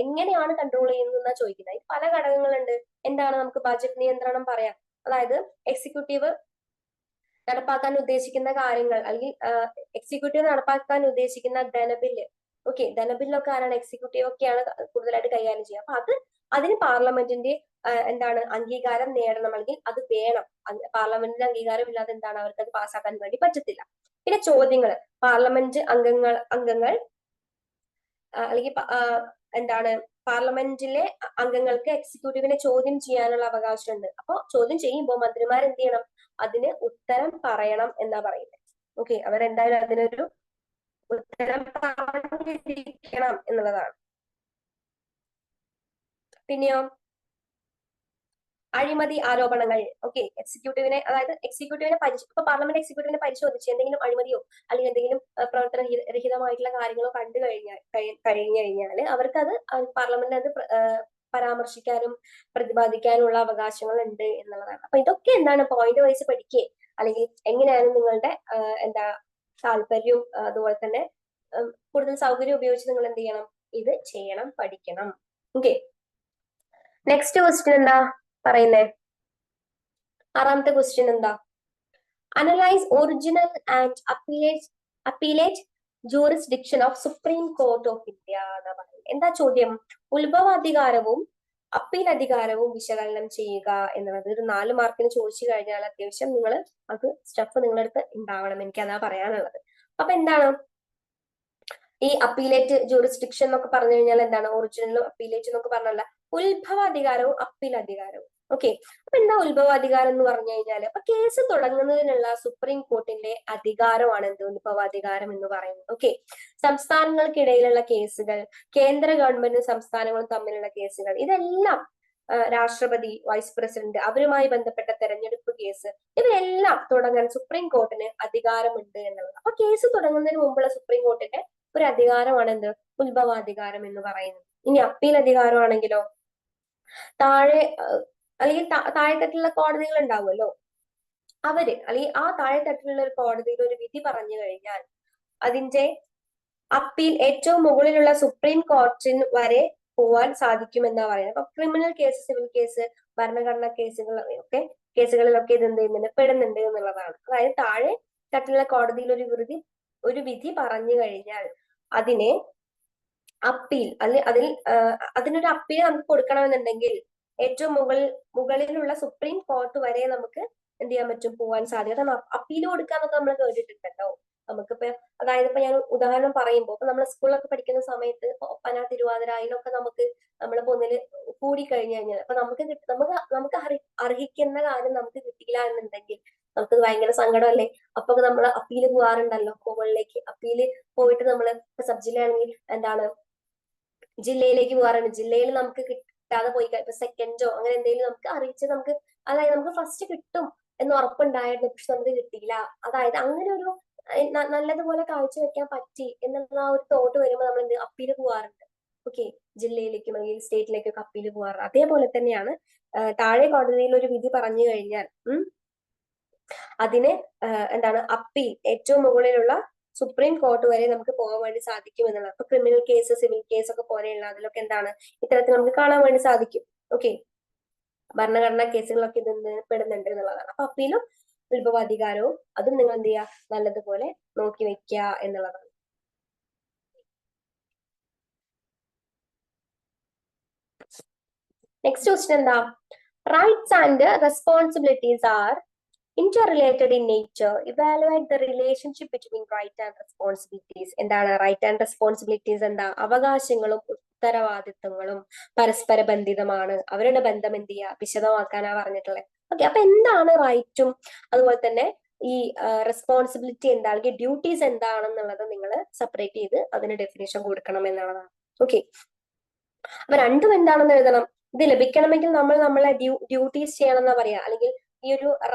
A: എങ്ങനെയാണ് കൺട്രോൾ ചെയ്യുന്നതെന്നാ ചോദിക്കുന്നത്. പല ഘടകങ്ങളുണ്ട്. എന്താണ്? നമുക്ക് ബജറ്റ് നിയന്ത്രണം പറയാം. അതായത് എക്സിക്യൂട്ടീവ് നടപ്പാക്കാൻ ഉദ്ദേശിക്കുന്ന കാര്യങ്ങൾ, അല്ലെങ്കിൽ എക്സിക്യൂട്ടീവ് നടപ്പാക്കാൻ ഉദ്ദേശിക്കുന്ന ധനബില്ല്, ഓക്കെ, ധനബില്ലൊക്കെ ആരാണ്? എക്സിക്യൂട്ടീവ് ഒക്കെയാണ് കൂടുതലായിട്ട് കൈകാര്യം ചെയ്യുക. അപ്പൊ അതിന് പാർലമെന്റിന്റെ എന്താണ് അംഗീകാരം നേടണം, അല്ലെങ്കിൽ അത് വേണം. പാർലമെന്റിന്റെ അംഗീകാരം ഇല്ലാതെ എന്താണ് അവർക്ക് അത് പാസ്സാക്കാൻ വേണ്ടി പറ്റത്തില്ല. പിന്നെ ചോദ്യങ്ങൾ, പാർലമെന്റ് അംഗങ്ങൾ അല്ലെങ്കിൽ എന്താണ് പാർലമെന്റിലെ അംഗങ്ങൾക്ക് എക്സിക്യൂട്ടീവിനെ ചോദ്യം ചെയ്യാനുള്ള അവകാശമുണ്ട്. അപ്പൊ ചോദ്യം ചെയ്യുമ്പോൾ മന്ത്രിമാർ എന്ത് ചെയ്യണം? അതിന് ഉത്തരം പറയണം എന്നാ പറയുന്നത്. ഓക്കെ, അവരെന്തായാലും അതിനൊരു ഉത്തരം പറഞ്ഞിരിക്കണം എന്നുള്ളതാണ്. പിന്നെയോ അഴിമതി ആരോപണങ്ങൾ. ഓക്കെ, എക്സിക്യൂട്ടീവിനെ, അതായത് ഇപ്പൊ പാർലമെന്റ് എക്സിക്യൂട്ടീവിനെ പരിശോധിച്ച് എന്തെങ്കിലും അഴിമതിയോ അല്ലെങ്കിൽ എന്തെങ്കിലും പ്രവർത്തന രഹിതമായിട്ടുള്ള കാര്യങ്ങളോ കണ്ടു കഴിഞ്ഞാൽ അവർക്ക് അത് പാർലമെന്റ് അത് പരാമർശിക്കാനും പ്രതിപാദിക്കാനുള്ള അവകാശങ്ങൾ ഉണ്ട് എന്നുള്ളതാണ്. അപ്പൊ ഇതൊക്കെ എന്താണ് പോയിന്റ് വൈസ് പഠിക്കേ, അല്ലെങ്കിൽ എങ്ങനെയാണ് നിങ്ങളുടെ എന്താ താല്പര്യവും അതുപോലെ തന്നെ കൂടുതൽ സൗകര്യം ഉപയോഗിച്ച് നിങ്ങൾ എന്ത് ചെയ്യണം? ഇത് ചെയ്യണം, പഠിക്കണം. ഓക്കെ, നെക്സ്റ്റ് ക്വസ്റ്റ്യൻ എന്താ പറയുന്നേ? 6ാമത്തെ ക്വസ്റ്റ്യൻ എന്താ? Analyse original and appellate jurisdiction of supreme court of India എന്നാ പറയുന്നത്. എന്താ ചോദ്യം? ഉത്ഭവാധികാരവും അപ്പീൽ അധികാരവും വിശകലനം ചെയ്യുക എന്നുള്ളത്. ഒരു 4 മാർക്കിന് ചോദിച്ചു കഴിഞ്ഞാൽ അത്യാവശ്യം നിങ്ങൾ അത് സ്റ്റഫ് നിങ്ങളുടെ അടുത്ത് ഉണ്ടാവണം. എനിക്ക് അതാ പറയാനുള്ളത്. അപ്പൊ എന്താണ് ഈ അപ്പീലേറ്റ് ജൂറിസ്ഡിക്ഷൻ എന്നൊക്കെ പറഞ്ഞു കഴിഞ്ഞാൽ എന്താണ്? ഒറിജിനലും അപ്പീലേറ്റ് എന്നൊക്കെ പറഞ്ഞല്ല, ഉത്ഭവാധികാരവും അപ്പീൽ അധികാരവും. ഓക്കെ, അപ്പൊ എന്താ ഉത്ഭവാധികാരം എന്ന് പറഞ്ഞു കഴിഞ്ഞാൽ അപ്പൊ കേസ് തുടങ്ങുന്നതിനുള്ള സുപ്രീം കോർട്ടിന്റെ അധികാരമാണ് എന്ത്? ഉത്ഭവാധികാരം എന്ന് പറയുന്നത്. ഓക്കെ, സംസ്ഥാനങ്ങൾക്കിടയിലുള്ള കേസുകൾ, കേന്ദ്ര ഗവൺമെന്റും സംസ്ഥാനങ്ങളും തമ്മിലുള്ള കേസുകൾ, ഇതെല്ലാം രാഷ്ട്രപതി, വൈസ് പ്രസിഡന്റ്, അവരുമായി ബന്ധപ്പെട്ട തെരഞ്ഞെടുപ്പ് കേസ്, ഇവയെല്ലാം തുടങ്ങാൻ സുപ്രീം കോർട്ടിന് അധികാരമുണ്ട് എന്നുള്ളത്. അപ്പൊ കേസ് തുടങ്ങുന്നതിന് മുമ്പുള്ള സുപ്രീം കോർട്ടിന്റെ ഒരു അധികാരമാണ് എന്ത്? ഉത്ഭവാധികാരം എന്ന് പറയുന്നത്. ഇനി അപ്പീൽ അധികാരമാണെങ്കിലോ താഴെ അല്ലെങ്കിൽ താഴെത്തട്ടിലുള്ള കോടതികൾ ഉണ്ടാവുമല്ലോ, അവര് അല്ലെങ്കിൽ ആ താഴെത്തട്ടിലുള്ള ഒരു കോടതിയിൽ ഒരു വിധി പറഞ്ഞു കഴിഞ്ഞാൽ അതിന്റെ അപ്പീൽ ഏറ്റവും മുകളിലുള്ള സുപ്രീം കോർട്ടിന് വരെ പോവാൻ സാധിക്കുമെന്നാ പറയുന്നത്. അപ്പൊ ക്രിമിനൽ കേസ്, സിവിൽ കേസ്, ഭരണഘടനാ കേസുകൾ ഒക്കെ കേസുകളിലൊക്കെ ഇത് എന്ത് ചെയ്യുന്നുണ്ട്, പെടുന്നുണ്ട് എന്നുള്ളതാണ്. അതായത് താഴെ തട്ടിലുള്ള കോടതിയിൽ ഒരു വിധി പറഞ്ഞു കഴിഞ്ഞാൽ അതിനെ അപ്പീൽ അതിനൊരു അപ്പീൽ നമുക്ക് കൊടുക്കണമെന്നുണ്ടെങ്കിൽ ഏറ്റവും മുകളിലുള്ള സുപ്രീം കോർട്ട് വരെ നമുക്ക് എന്ത് ചെയ്യാൻ പറ്റും, പോകാൻ സാധിക്കും. അപ്പീൽ കൊടുക്കാന്നൊക്കെ നമ്മൾ കേട്ടിട്ടുണ്ടല്ലോ. നമുക്കിപ്പോ അതായത് ഇപ്പൊ ഞാൻ ഉദാഹരണം പറയുമ്പോൾ ഇപ്പൊ നമ്മൾ സ്കൂളിലൊക്കെ പഠിക്കുന്ന സമയത്ത് ഒപ്പന, തിരുവാതിര അതിനൊക്കെ നമ്മളിപ്പോ ഒന്നില് കൂടിക്കഴിഞ്ഞു കഴിഞ്ഞാൽ അപ്പൊ നമുക്ക് അർഹിക്കുന്ന കാര്യം നമുക്ക് കിട്ടിയില്ല എന്നുണ്ടെങ്കിൽ നമുക്ക് ഭയങ്കര സങ്കടമല്ലേ. അപ്പൊ നമ്മൾ അപ്പീല് പോകാറുണ്ടല്ലോ മുകളിലേക്ക്. അപ്പീല് പോയിട്ട് നമ്മള് സബ് ജില്ലയാണെങ്കിൽ എന്താണ് ജില്ലയിലേക്ക് പോകാറുണ്ട്. ജില്ലയിൽ നമുക്ക് കിട്ടാതെ പോയി ഇപ്പൊ സെക്കൻഡോ അങ്ങനെ എന്തെങ്കിലും നമുക്ക് അറിയിച്ച് അതായത് നമുക്ക് ഫസ്റ്റ് കിട്ടും എന്ന് ഉറപ്പുണ്ടായിരുന്നു, പക്ഷെ നമുക്ക് കിട്ടിയില്ല. അതായത് അങ്ങനെ ഒരു നല്ലതുപോലെ കാഴ്ചവെക്കാൻ പറ്റി എന്നുള്ള ആ ഒരു തോട്ട് വരുമ്പോൾ നമ്മൾ എന്ത് അപ്പീല് പോകാറുണ്ട്. ഓക്കെ, ജില്ലയിലേക്കും അല്ലെങ്കിൽ സ്റ്റേറ്റിലേക്കൊക്കെ അപ്പീല് പോകാറ്. അതേപോലെ തന്നെയാണ് താഴെ കോടതിയിൽ ഒരു വിധി പറഞ്ഞു കഴിഞ്ഞാൽ അതിന് എന്താണ് അപ്പീൽ ഏറ്റവും മുകളിലുള്ള സുപ്രീം കോർട്ട് വരെ നമുക്ക് പോകാൻ വേണ്ടി സാധിക്കും എന്നുള്ളത്. അപ്പൊ ക്രിമിനൽ കേസ്, സിവിൽ കേസ് ഒക്കെ പോലെയുള്ള അതിലൊക്കെ എന്താണ് ഇത്തരത്തിൽ നമുക്ക് കാണാൻ വേണ്ടി സാധിക്കും. ഓക്കെ, ഭരണഘടനാ കേസുകളൊക്കെ ഇത് പെടുന്നുണ്ട് എന്നുള്ളതാണ്. അപ്പൊ അപ്പീലും ഉത്ഭവാധികാരവും അതും നിങ്ങൾ എന്ത് ചെയ്യുക, നല്ലതുപോലെ നോക്കി വെക്കുക എന്നുള്ളതാണ്. നെക്സ്റ്റ് ക്വസ്റ്റ്യൻ എന്താ, rights and responsibilities are interrelated in nature. Evaluate the relationship between right and responsibilities. എന്താണ് റൈറ്റ് ആൻഡ് റെസ്പോൺസിബിലിറ്റീസ്? എന്താ, അവകാശങ്ങളും ഉത്തരവാദിത്തങ്ങളും പരസ്പര ബന്ധിതമാണ്. അവരുടെ ബന്ധം എന്ത് ചെയ്യുക, വിശദമാക്കാനാ പറഞ്ഞിട്ടുള്ളത്. ഓക്കെ, അപ്പൊ എന്താണ് റൈറ്റും അതുപോലെ തന്നെ ഈ റെസ്പോൺസിബിലിറ്റി എന്താ, അല്ലെങ്കിൽ ഡ്യൂട്ടീസ് എന്താണെന്നുള്ളത് നിങ്ങൾ സെപ്പറേറ്റ് ചെയ്ത് അതിന് ഡെഫിനേഷൻ കൊടുക്കണം എന്നുള്ളതാണ്. ഓക്കെ, അപ്പൊ രണ്ടും എന്താണെന്ന് എഴുതണം. ഇത് ലഭിക്കണമെങ്കിൽ നമ്മൾ നമ്മളെ ഡ്യൂട്ടീസ് ചെയ്യണം എന്നാ പറയാ. അല്ലെങ്കിൽ ഈ ഒരു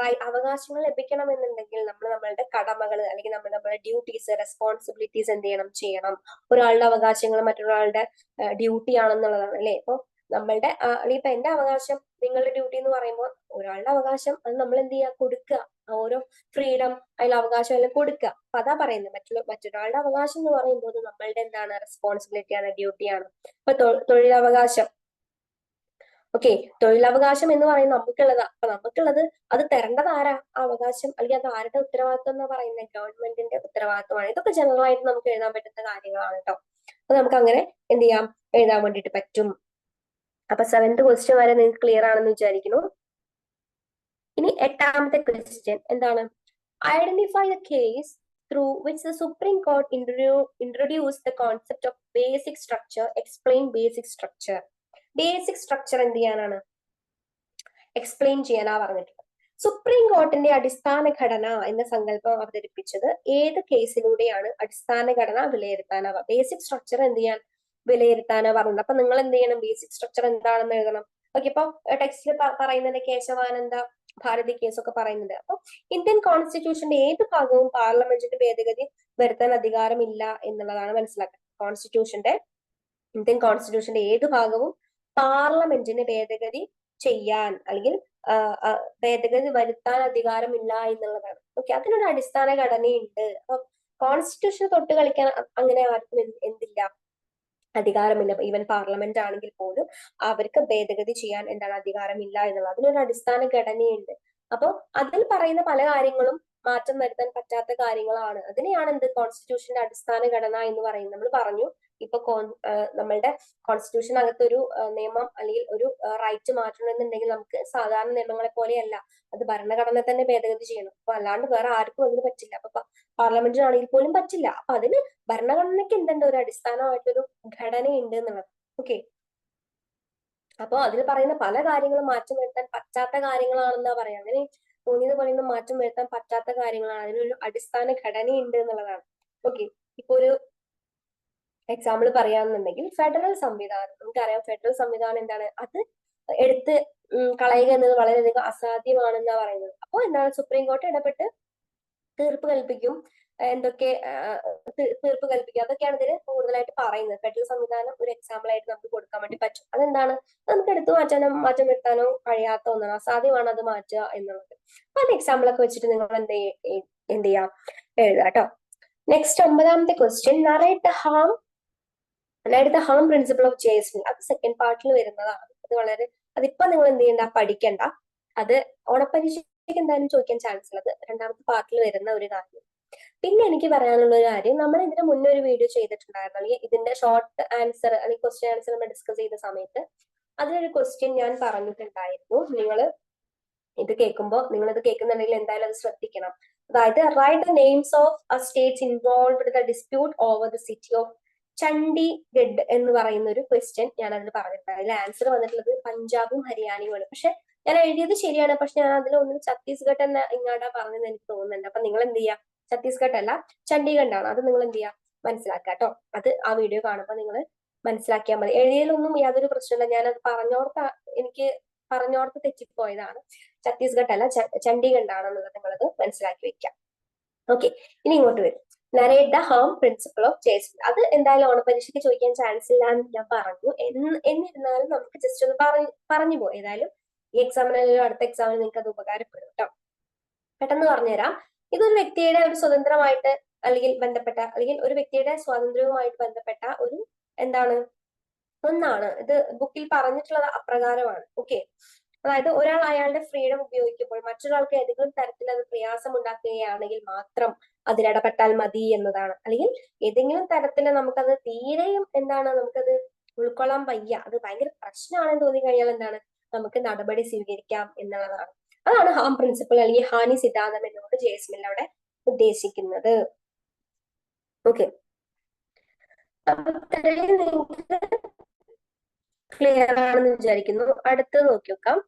A: അവകാശങ്ങൾ ലഭിക്കണമെന്നുണ്ടെങ്കിൽ നമ്മൾ നമ്മളുടെ കടമകൾ അല്ലെങ്കിൽ നമ്മുടെ ഡ്യൂട്ടീസ്, റെസ്പോൺസിബിലിറ്റീസ് എന്ത് ചെയ്യണം. ഒരാളുടെ അവകാശങ്ങൾ മറ്റൊരാളുടെ ഡ്യൂട്ടി ആണെന്നുള്ളതാണ് അല്ലെ. ഇപ്പൊ നമ്മളുടെ അല്ലെങ്കിൽ ഇപ്പൊ എന്റെ അവകാശം നിങ്ങളുടെ ഡ്യൂട്ടി എന്ന് പറയുമ്പോൾ ഒരാളുടെ അവകാശം അത് നമ്മൾ എന്ത് ചെയ്യുക, കൊടുക്കുക. ഓരോ ഫ്രീഡം അതിൽ അവകാശം എല്ലാം കൊടുക്കുക. അപ്പൊ അതാ പറയുന്നത്. മറ്റൊരാളുടെ അവകാശം എന്ന് പറയുമ്പോൾ നമ്മളുടെ എന്താണ്, റെസ്പോൺസിബിലിറ്റി ആണ്, ഡ്യൂട്ടിയാണ്. ഇപ്പൊ തൊഴിലവകാശം. ഓക്കെ, തൊഴിലവകാശം എന്ന് പറയുന്നത് നമുക്കുള്ളതാ. അപ്പൊ നമുക്കുള്ളത് അത് തരേണ്ടത് ആരാ, അവകാശം, അല്ലെങ്കിൽ അത് ആരുടെ ഉത്തരവാദിത്വം എന്ന് പറയുന്നത് ഗവൺമെന്റിന്റെ ഉത്തരവാദിത്വമാണ്. ഇതൊക്കെ ജനറൽ ആയിട്ട് നമുക്ക് എഴുതാൻ പറ്റുന്ന കാര്യങ്ങളാണ് കേട്ടോ. അപ്പൊ നമുക്ക് അങ്ങനെ എന്ത് ചെയ്യാം, എഴുതാൻ വേണ്ടിയിട്ട് പറ്റും. അപ്പൊ 7th ക്വസ്റ്റ്യൻ വരെ നിങ്ങൾക്ക് ക്ലിയർ ആണെന്ന് വിചാരിക്കുന്നു. ഇനി 8ാമത്തെ ക്വസ്റ്റ്യൻ എന്താണ്, identify the case through which the Supreme Court introduced the concept of basic structure. Explain basic structure. Basic structure എന്ത് ചെയ്യാനാണ്, എക്സ്പ്ലെയിൻ ചെയ്യാനാ പറഞ്ഞിട്ടുള്ളത്. സുപ്രീം കോർട്ടിന്റെ അടിസ്ഥാന ഘടന എന്ന സങ്കല്പം അവതരിപ്പിച്ചത് ഏത് കേസിലൂടെയാണ് അടിസ്ഥാന ഘടന വിലയിരുത്താനാവുക. ബേസിക് സ്ട്രക്ചർ എന്ത് ചെയ്യാൻ, വിലയിരുത്താനാ പറഞ്ഞത്. അപ്പൊ നിങ്ങൾ എന്ത് ചെയ്യണം, ബേസിക് സ്ട്രക്ചർ എന്താണെന്ന് എഴുതണം. ഓക്കെ, ഇപ്പൊ ടെക്സ്റ്റിൽ പറയുന്നത് കേശവാനന്ദ ഭാരതി കേസൊക്കെ പറയുന്നുണ്ട്. അപ്പൊ ഇന്ത്യൻ കോൺസ്റ്റിറ്റ്യൂഷന്റെ ഏത് ഭാഗവും പാർലമെന്റിന് ഭേദഗതി വരുത്താൻ അധികാരമില്ല എന്നുള്ളതാണ് മനസ്സിലാക്കുന്നത്. ഇന്ത്യൻ കോൺസ്റ്റിറ്റ്യൂഷന്റെ ഏത് ഭാഗവും പാർലമെന്റിന് ഭേദഗതി ചെയ്യാൻ അല്ലെങ്കിൽ ഭേദഗതി വരുത്താൻ അധികാരമില്ല എന്നുള്ളതാണ്. ഓക്കെ, അതിനൊരു അടിസ്ഥാന ഘടനയുണ്ട്. അപ്പൊ കോൺസ്റ്റിറ്റ്യൂഷൻ തൊട്ട് കളിക്കാൻ അങ്ങനെ ആർക്കും എന്തില്ല, അധികാരമില്ല. ഈവൻ പാർലമെന്റ് ആണെങ്കിൽ പോലും അവർക്ക് ഭേദഗതി ചെയ്യാൻ എന്താണ്, അധികാരമില്ല എന്നുള്ളത്. അതിനൊരു അടിസ്ഥാന ഘടനയുണ്ട്. അപ്പൊ അതിൽ പറയുന്ന പല കാര്യങ്ങളും മാറ്റം വരുത്താൻ പറ്റാത്ത കാര്യങ്ങളാണ്. അതിനെയാണ് എന്ത്, കോൺസ്റ്റിറ്റ്യൂഷന്റെ അടിസ്ഥാന ഘടന എന്ന് പറയുന്നത്. നമ്മൾ പറഞ്ഞു ഇപ്പൊ നമ്മളുടെ കോൺസ്റ്റിറ്റ്യൂഷനകത്തൊരു നിയമം അല്ലെങ്കിൽ ഒരു റൈറ്റ് മാറ്റണമെന്നുണ്ടെങ്കിൽ നമുക്ക് സാധാരണ നിയമങ്ങളെ പോലെയല്ല, അത് ഭരണഘടന തന്നെ ഭേദഗതി ചെയ്യണം. അപ്പൊ അല്ലാണ്ട് വേറെ ആർക്കും അതിന് പറ്റില്ല. അപ്പൊ പാർലമെന്റിനാണെങ്കിൽ പോലും പറ്റില്ല. അപ്പൊ അതിന് ഭരണഘടനയ്ക്ക് എന്തുണ്ട്, ഒരു അടിസ്ഥാനമായിട്ടൊരു ഘടനയുണ്ട് എന്നുള്ളത്. ഓക്കെ, അപ്പൊ അതിൽ പറയുന്ന പല കാര്യങ്ങളും മാറ്റം വരുത്താൻ പറ്റാത്ത കാര്യങ്ങളാണെന്നാ പറയാം. അങ്ങനെ തോന്നിയത് പറയുന്ന മാറ്റം വരുത്താൻ പറ്റാത്ത കാര്യങ്ങളാണ്, അതിനൊരു അടിസ്ഥാന ഘടനയുണ്ട് എന്നുള്ളതാണ്. ഓക്കെ, ഇപ്പൊ ഒരു എക്സാമ്പിൾ പറയാന്നുണ്ടെങ്കിൽ ഫെഡറൽ സംവിധാനം, നമുക്കറിയാം ഫെഡറൽ സംവിധാനം എന്താണ്, അത് എടുത്ത് കളയുക എന്നത് വളരെയധികം അസാധ്യമാണെന്നാ പറയുന്നത്. അപ്പോൾ എന്താണ്, സുപ്രീം കോടതി ഇടപെട്ട് തീർപ്പ് കൽപ്പിക്കും. എന്തൊക്കെ തീർപ്പ് കൽപ്പിക്കുക, അതൊക്കെയാണ് ഇതിന് കൂടുതലായിട്ട് പറയുന്നത്. ഫെഡറൽ സംവിധാനം ഒരു എക്സാമ്പിൾ ആയിട്ട് നമുക്ക് കൊടുക്കാൻ വേണ്ടി പറ്റും. അതെന്താണ്, നമുക്ക് എടുത്തു മാറ്റം വരുത്താനോ കഴിയാത്ത ഒന്നാണ്, അസാധ്യമാണ് അത് മാറ്റുക എന്നുള്ളത്. അപ്പൊ അത് എക്സാമ്പിൾ ഒക്കെ വെച്ചിട്ട് നിങ്ങൾ എന്ത് ചെയ്യാം, എഴുതാം കേട്ടോ. നെക്സ്റ്റ് 9ാമത്തെ question, narrate the harm principle of J S Mill. അത് സെക്കൻഡ് പാർട്ടിൽ വരുന്നതാണ്. അതിപ്പോ നിങ്ങൾ എന്ത് ചെയ്യണ്ട, പഠിക്കണ്ട. അത് ഓണപ്പരീക്ഷയ്ക്ക് എന്തായാലും ചോദിക്കാൻ ചാൻസ് ഉള്ളത് രണ്ടാമത്തെ പാർട്ടിൽ വരുന്ന ഒരു കാര്യം. പിന്നെ എനിക്ക് പറയാനുള്ള ഒരു കാര്യം, നമ്മൾ ഇതിന് മുന്നേ ഒരു വീഡിയോ ചെയ്തിട്ടുണ്ടായിരുന്നു, അല്ലെങ്കിൽ ഇതിന്റെ ഷോർട്ട് ആൻസർ അല്ലെങ്കിൽ ക്വസ്റ്റ്യൻ ആൻസർ നമ്മൾ ഡിസ്കസ് ചെയ്ത സമയത്ത് അതിലൊരു ക്വസ്റ്റ്യൻ ഞാൻ പറഞ്ഞിട്ടുണ്ടായിരുന്നു. നിങ്ങൾ ഇത് കേൾക്കുന്നുണ്ടെങ്കിൽ എന്തായാലും അത് ശ്രദ്ധിക്കണം. അതായത് write the names of States involved the dispute over the city of Chandigarh എന്ന് പറയുന്ന ഒരു ക്വസ്റ്റ്യൻ ഞാൻ അതിൽ പറഞ്ഞിട്ടുണ്ട്. അതിൽ ആൻസർ വന്നിട്ടുള്ളത് പഞ്ചാബും ഹരിയാനയുമാണ്. പക്ഷെ ഞാൻ എഴുതിയത് ശരിയാണ്, പക്ഷെ ഞാൻ അതിൽ ഒന്നും ഛത്തീസ്ഗഡ് എന്ന ഇങ്ങോട്ടാ പറഞ്ഞതെന്ന് എനിക്ക് തോന്നുന്നുണ്ട്. അപ്പൊ നിങ്ങൾ എന്ത് ചെയ്യുക, ഛത്തീസ്ഗഡ് അല്ല ചണ്ഡീഗഡ് ആണ്, അത് നിങ്ങൾ എന്ത് ചെയ്യുക, മനസ്സിലാക്കുക കേട്ടോ. അത് ആ വീഡിയോ കാണുമ്പോൾ നിങ്ങൾ മനസ്സിലാക്കിയാൽ മതി. എഴുതിയതിലൊന്നും യാതൊരു പ്രശ്നമില്ല, ഞാനത് എനിക്ക് പറഞ്ഞോർത്ത് തെറ്റിപ്പോയതാണ്. ഛത്തീസ്ഗഡ് അല്ല ചണ്ഡീഗഡ് ആണെന്നുള്ളത് നിങ്ങളത് മനസ്സിലാക്കി വെക്കാം. ഓക്കെ, ഇനി ഇങ്ങോട്ട് വരും. Narrate the harm principle of J S Mill. അത് എന്തായാലും ഓണപരീക്ഷയ്ക്ക് ചോദിക്കാൻ ചാൻസ് ഇല്ല എന്ന് ഞാൻ പറഞ്ഞു. എന്നിരുന്നാലും നമുക്ക് ജസ്റ്റ് ഒന്ന് പറഞ്ഞു പോകും. ഏതായാലും ഈ എക്സാമിനായാലും അടുത്ത എക്സാമിന് നിങ്ങൾക്ക് അത് ഉപകാരപ്പെടും കേട്ടോ. പെട്ടെന്ന് പറഞ്ഞുതരാം. ഇതൊരു വ്യക്തിയുടെ ഒരു സ്വതന്ത്രമായിട്ട് അല്ലെങ്കിൽ ബന്ധപ്പെട്ട, അല്ലെങ്കിൽ ഒരു വ്യക്തിയുടെ സ്വാതന്ത്ര്യവുമായിട്ട് ബന്ധപ്പെട്ട ഒരു എന്താണ് ഒന്നാണ്. ഇത് ബുക്കിൽ പറഞ്ഞിട്ടുള്ളത് അപ്രകാരമാണ്. ഓക്കെ, അതായത് ഒരാൾ അയാളുടെ ഫ്രീഡം ഉപയോഗിക്കുമ്പോൾ മറ്റൊരാൾക്ക് ഏതെങ്കിലും തരത്തിൽ അത് പ്രയാസം ഉണ്ടാക്കുകയാണെങ്കിൽ മാത്രം അതിലിടപെട്ടാൽ മതി എന്നതാണ്. അല്ലെങ്കിൽ ഏതെങ്കിലും തരത്തിൽ നമുക്കത് തീരെയും നമുക്കത് ഉൾക്കൊള്ളാൻ വയ്യ, അത് ഭയങ്കര പ്രശ്നമാണെന്ന് തോന്നി കഴിഞ്ഞാൽ നമുക്ക് നടപടി സ്വീകരിക്കാം എന്നുള്ളതാണ്. അതാണ് ഹാം പ്രിൻസിപ്പിൾ അല്ലെങ്കിൽ ഹാനി സിദ്ധാന്തം എന്നോട് ജെയ്സ്മിൽ അവിടെ ഉദ്ദേശിക്കുന്നത്. ഓക്കെ, നിങ്ങൾക്ക് ക്ലിയർ ആണെന്ന് വിചാരിക്കുന്നു. അടുത്ത് നോക്കി നോക്കാം.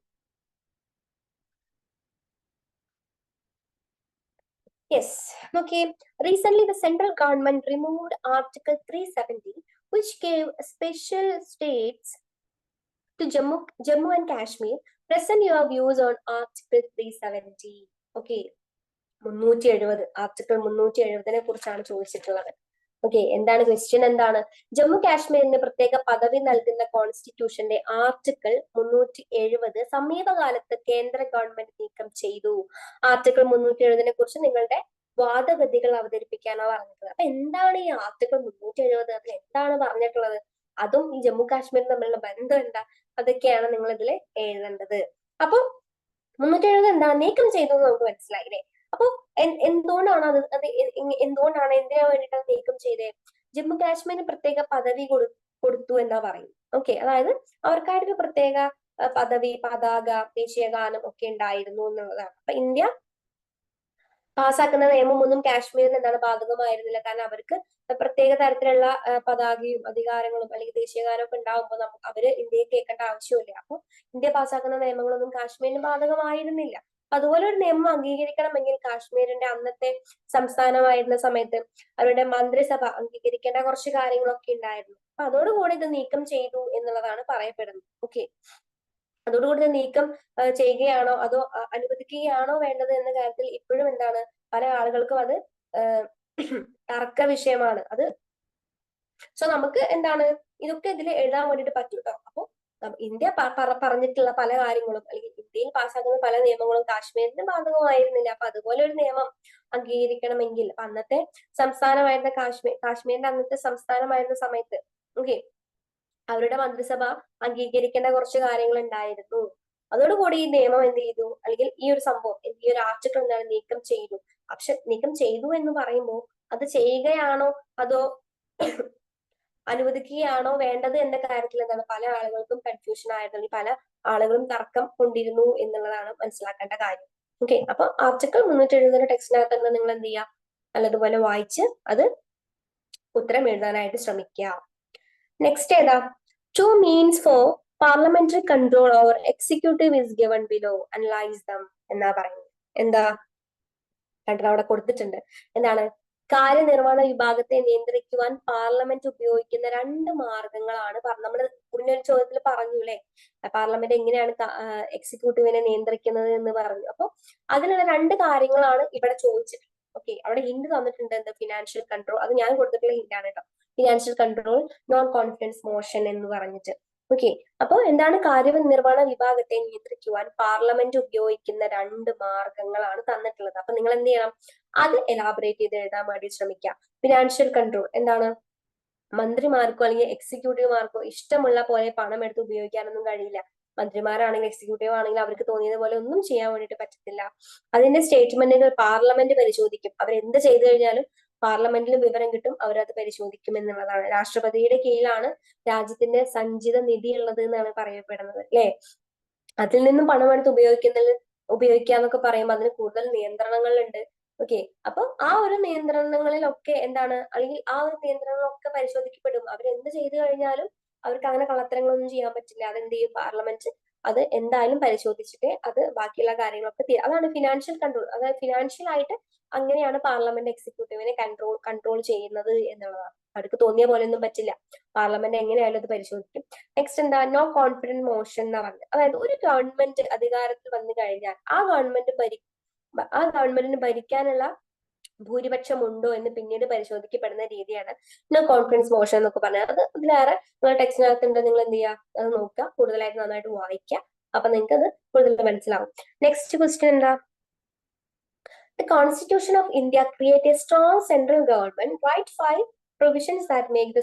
A: Yes. Okay. Recently, the central government removed Article 370, which gave special states to Jammu and Kashmir. Present your views on Article 370. Okay. 370 article 370 കുറിച്ചാണ് ചോദിച്ചിട്ടുള്ളത്. ഓക്കെ, എന്താണ് ക്വസ്റ്റ്യൻ? എന്താണ് ജമ്മു കാശ്മീരിന് പ്രത്യേക പദവി നൽകുന്ന കോൺസ്റ്റിറ്റ്യൂഷന്റെ ആർട്ടിക്കിൾ 370 സമീപകാലത്ത് കേന്ദ്ര ഗവൺമെന്റ് നീക്കം ചെയ്തു. ആർട്ടിക്കിൾ 370 കുറിച്ച് നിങ്ങളുടെ വാദഗതികൾ അവതരിപ്പിക്കാനാണ് പറഞ്ഞിട്ടുള്ളത്. അപ്പൊ എന്താണ് ഈ ആർട്ടിക്കിൾ 370? അതിൽ എന്താണ് പറഞ്ഞിട്ടുള്ളത്? അതും ഈ ജമ്മു കാശ്മീരും തമ്മിലുള്ള ബന്ധം എന്താ? അതൊക്കെയാണ് നിങ്ങൾ ഇതിൽ എഴുതേണ്ടത്. അപ്പൊ 370 എന്താണ് നീക്കം ചെയ്തു എന്ന് നമുക്ക് മനസ്സിലായില്ലേ? അപ്പൊ എന്തുകൊണ്ടാണ് എന്തിനാ വേണ്ടിയിട്ട് നീക്കം ചെയ്തേ? ജമ്മു കാശ്മീരിന് പ്രത്യേക പദവി കൊടുത്തു എന്നാ പറയും. ഓക്കെ, അതായത് അവർക്കായിട്ടൊരു പ്രത്യേക പദവി, പതാക, ദേശീയ ഗാനം ഒക്കെ ഉണ്ടായിരുന്നു എന്നുള്ളതാണ്. അപ്പൊ ഇന്ത്യ പാസ്സാക്കുന്ന നിയമമൊന്നും കാശ്മീരിന് ബാധകമായിരുന്നില്ല. കാരണം അവർക്ക് പ്രത്യേക തരത്തിലുള്ള പതാകയും അധികാരങ്ങളും അല്ലെങ്കിൽ ദേശീയഗാനം ഒക്കെ ഉണ്ടാവുമ്പോൾ അവര് ഇന്ത്യയെ കേൾക്കേണ്ട ആവശ്യമില്ല. അപ്പൊ ഇന്ത്യ പാസ്സാക്കുന്ന നിയമങ്ങളൊന്നും കാശ്മീരിന് ബാധകമായിരുന്നില്ല. അതുപോലെ ഒരു നിയമം അംഗീകരിക്കണമെങ്കിൽ കാശ്മീരിന്റെ അന്നത്തെ സംസ്ഥാനമായിരുന്ന സമയത്ത് അവരുടെ മന്ത്രിസഭ അംഗീകരിക്കേണ്ട കുറച്ച് കാര്യങ്ങളൊക്കെ ഉണ്ടായിരുന്നു. അപ്പൊ അതോടുകൂടി ഇത് നീക്കം ചെയ്തു എന്നുള്ളതാണ് പറയപ്പെടുന്നത്. ഓക്കെ, അതോടുകൂടി നീക്കം ചെയ്യുകയാണോ അതോ അനുവദിക്കുകയാണോ വേണ്ടത് എന്ന കാര്യത്തിൽ ഇപ്പോഴും പല ആളുകൾക്കും അത് തർക്ക വിഷയമാണ്. സോ നമുക്ക് ഇതൊക്കെ ഇതിൽ എഴുതാൻ വേണ്ടിയിട്ട് പറ്റും കേട്ടോ. അപ്പൊ ഇന്ത്യ പറഞ്ഞിട്ടുള്ള പല കാര്യങ്ങളും അല്ലെങ്കിൽ ഇന്ത്യയിൽ പാസ്സാക്കുന്ന പല നിയമങ്ങളും കാശ്മീരിന് ബാധകമായിരുന്നില്ല. അപ്പൊ അതുപോലെ ഒരു നിയമം അംഗീകരിക്കണമെങ്കിൽ അന്നത്തെ സംസ്ഥാനമായിരുന്ന കാശ്മീരിന്റെ അന്നത്തെ സംസ്ഥാനമായിരുന്ന സമയത്ത് ഓക്കെ അവരുടെ മന്ത്രിസഭ അംഗീകരിക്കേണ്ട കുറച്ച് കാര്യങ്ങൾ ഉണ്ടായിരുന്നു. അതോടുകൂടി ഈ നിയമം എന്ത് ചെയ്തു, അല്ലെങ്കിൽ ഈ ഒരു സംഭവം ഈ ഒരു ആർട്ടിക്കിൾ നീക്കം ചെയ്തു. പക്ഷെ നീക്കം ചെയ്തു എന്ന് പറയുമ്പോൾ അത് ചെയ്യുകയാണോ അതോ അനുവദിക്കുകയാണോ വേണ്ടത് എന്ന കാര്യത്തിൽ പല ആളുകൾക്കും കൺഫ്യൂഷൻ ആയിരുന്നു. പല ആളുകളും തർക്കം കൊണ്ടിരുന്നു എന്നുള്ളതാണ് മനസ്സിലാക്കേണ്ട കാര്യം. ഓക്കെ, അപ്പൊ ആർട്ടിക്കിൾ 370 ടെക്സ്റ്റിനകത്ത് നിങ്ങൾ എന്ത് ചെയ്യുക, നല്ലതുപോലെ വായിച്ച് അത് ഉത്തരം എഴുതാനായിട്ട് ശ്രമിക്കുക. നെക്സ്റ്റ് ഏതാ? 2 means for parliamentary control over executive is given below. Analyze them എന്നാ പറയുന്നത്. എന്താ കണ്ടോ, അവിടെ കൊടുത്തിട്ടുണ്ട്. എന്താണ്? കാര്യനിർവഹണ വിഭാഗത്തെ നിയന്ത്രിക്കുവാൻ പാർലമെന്റ് ഉപയോഗിക്കുന്ന 2 മാർഗങ്ങളാണ്. നമ്മൾ മുന്നൊരു ചോദ്യത്തിൽ പറഞ്ഞൂല്ലേ, പാർലമെന്റ് എങ്ങനെയാണ് എക്സിക്യൂട്ടീവിനെ നിയന്ത്രിക്കുന്നത് എന്ന് പറഞ്ഞു. അപ്പൊ അതിനുള്ള 2 കാര്യങ്ങളാണ് ഇവിടെ ചോദിച്ചിട്ടുള്ളത്. ഓക്കെ, അവിടെ ഹിന്റ് തന്നിട്ടുണ്ട്. എന്ത്? Financial control. അത് ഞാൻ കൊടുത്തിട്ടുള്ള ഹിന്റ് ആണ് കേട്ടോ. Financial control, non confidence motion എന്ന് പറഞ്ഞിട്ട്. ഓക്കെ, അപ്പൊ എന്താണ്? കാര്യനിർവഹണ വിഭാഗത്തെ നിയന്ത്രിക്കുവാൻ പാർലമെന്റ് ഉപയോഗിക്കുന്ന 2 മാർഗങ്ങളാണ് തന്നിട്ടുള്ളത്. അപ്പൊ നിങ്ങൾ എന്ത് ചെയ്യണം? അത് എലാബറേറ്റ് ചെയ്ത് എഴുതാൻ വേണ്ടി ശ്രമിക്കുക. ഫിനാൻഷ്യൽ കൺട്രോൾ എന്താണ്? മന്ത്രിമാർക്കോ അല്ലെങ്കിൽ എക്സിക്യൂട്ടീവുമാർക്കോ ഇഷ്ടമുള്ള പോലെ പണം എടുത്ത് ഉപയോഗിക്കാനൊന്നും കഴിയില്ല. മന്ത്രിമാരാണെങ്കിലും എക്സിക്യൂട്ടീവ് ആണെങ്കിലും അവർക്ക് തോന്നിയതുപോലെ ഒന്നും ചെയ്യാൻ വേണ്ടിയിട്ട് പറ്റത്തില്ല. അതിന്റെ സ്റ്റേറ്റ്മെന്റുകൾ പാർലമെന്റ് പരിശോധിക്കും. അവരെന്ത് ചെയ്തു കഴിഞ്ഞാലും പാർലമെന്റിൽ വിവരം കിട്ടും, അവരത് പരിശോധിക്കും എന്നുള്ളതാണ്. രാഷ്ട്രപതിയുടെ കീഴിലാണ് രാജ്യത്തിന്റെ സഞ്ചിത നിധി ഉള്ളത് എന്നാണ് പറയപ്പെടുന്നത്, അല്ലെ? അതിൽ നിന്നും പണമെടുത്ത് ഉപയോഗിക്കാന്നൊക്കെ പറയുമ്പോൾ അതിന് കൂടുതൽ നിയന്ത്രണങ്ങളുണ്ട്. ഓക്കെ, അപ്പൊ ആ ഒരു നിയന്ത്രണങ്ങളിലൊക്കെ എന്താണ്, അല്ലെങ്കിൽ ആ ഒരു നിയന്ത്രണങ്ങളൊക്കെ പരിശോധിക്കപ്പെടും. അവരെന്ത് ചെയ്തു കഴിഞ്ഞാലും അവർക്ക് അങ്ങനെ കള്ളത്തരങ്ങളൊന്നും ചെയ്യാൻ പറ്റില്ല. അതെന്ത് ചെയ്യും, പാർലമെന്റ് അത് എന്തായാലും പരിശോധിച്ചിട്ട് അത് ബാക്കിയുള്ള കാര്യങ്ങളൊക്കെ അതാണ് ഫിനാൻഷ്യൽ കൺട്രോൾ. അതായത് ഫിനാൻഷ്യൽ ആയിട്ട് അങ്ങനെയാണ് പാർലമെന്റ് എക്സിക്യൂട്ടീവിനെ കൺട്രോൾ ചെയ്യുന്നത് എന്നുള്ളതാണ്. അവർക്ക് തോന്നിയ പോലെ ഒന്നും പറ്റില്ല. പാർലമെന്റ് എങ്ങനെയായാലും അത് പരിശോധിക്കും. നെക്സ്റ്റ് എന്താ, നോ കോൺഫിഡൻസ് മോഷൻ എന്ന് പറഞ്ഞത്. അതായത് ഒരു ഗവൺമെന്റ് അധികാരത്തിൽ വന്നു കഴിഞ്ഞാൽ ആ ഗവൺമെന്റിന് ഭരിക്കാനുള്ള ഭൂരിപക്ഷം ഉണ്ടോ എന്ന് പിന്നീട് പരിശോധിക്കപ്പെടുന്ന രീതിയാണ് നോ കോൺഫിഡൻസ് മോഷൻ എന്നൊക്കെ പറഞ്ഞാൽ. അത് ഇതിലേറെ നിങ്ങൾ ടെക്സ്റ്റിനകത്ത് ഉണ്ട്, നിങ്ങൾ എന്ത് ചെയ്യുക, അത് നോക്കുക, കൂടുതലായിട്ട് നന്നായിട്ട് വായിക്കുക, അപ്പൊ നിങ്ങൾക്ക് അത് കൂടുതൽ മനസ്സിലാവും. നെക്സ്റ്റ് ക്വസ്റ്റ്യൻ എന്താ, The Constitution of India create a strong central government, write 5 provisions that make the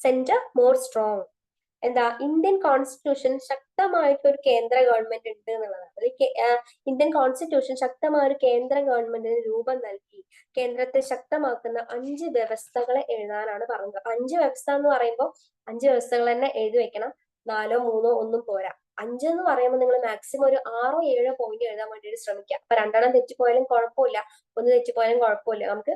A: center more strong. എന്താ, ഇന്ത്യൻ കോൺസ്റ്റിറ്റ്യൂഷൻ ശക്തമായിട്ട് ഒരു കേന്ദ്ര ഗവൺമെന്റ് ഉണ്ട് എന്നുള്ളതാണ്. ഇന്ത്യൻ കോൺസ്റ്റിറ്റ്യൂഷൻ ശക്തമായ ഒരു കേന്ദ്ര ഗവൺമെന്റിന് രൂപം നൽകി കേന്ദ്രത്തെ ശക്തമാക്കുന്ന 5 വ്യവസ്ഥകളെ എഴുതാനാണ് പറഞ്ഞത്. 5 വ്യവസ്ഥ എന്ന് പറയുമ്പോൾ 5 വ്യവസ്ഥകൾ തന്നെ എഴുതി വെക്കണം. 4 3 ഒന്നും പോരാ. 5 എന്ന് പറയുമ്പോൾ നിങ്ങൾ മാക്സിമം ഒരു 6 7 പോയിന്റ് എഴുതാൻ വേണ്ടിയിട്ട് ശ്രമിക്കുക. അപ്പൊ 2 തെറ്റിപ്പോയാലും കുഴപ്പമില്ല, 1 തെറ്റിപ്പോയാലും കുഴപ്പമില്ല. നമുക്ക്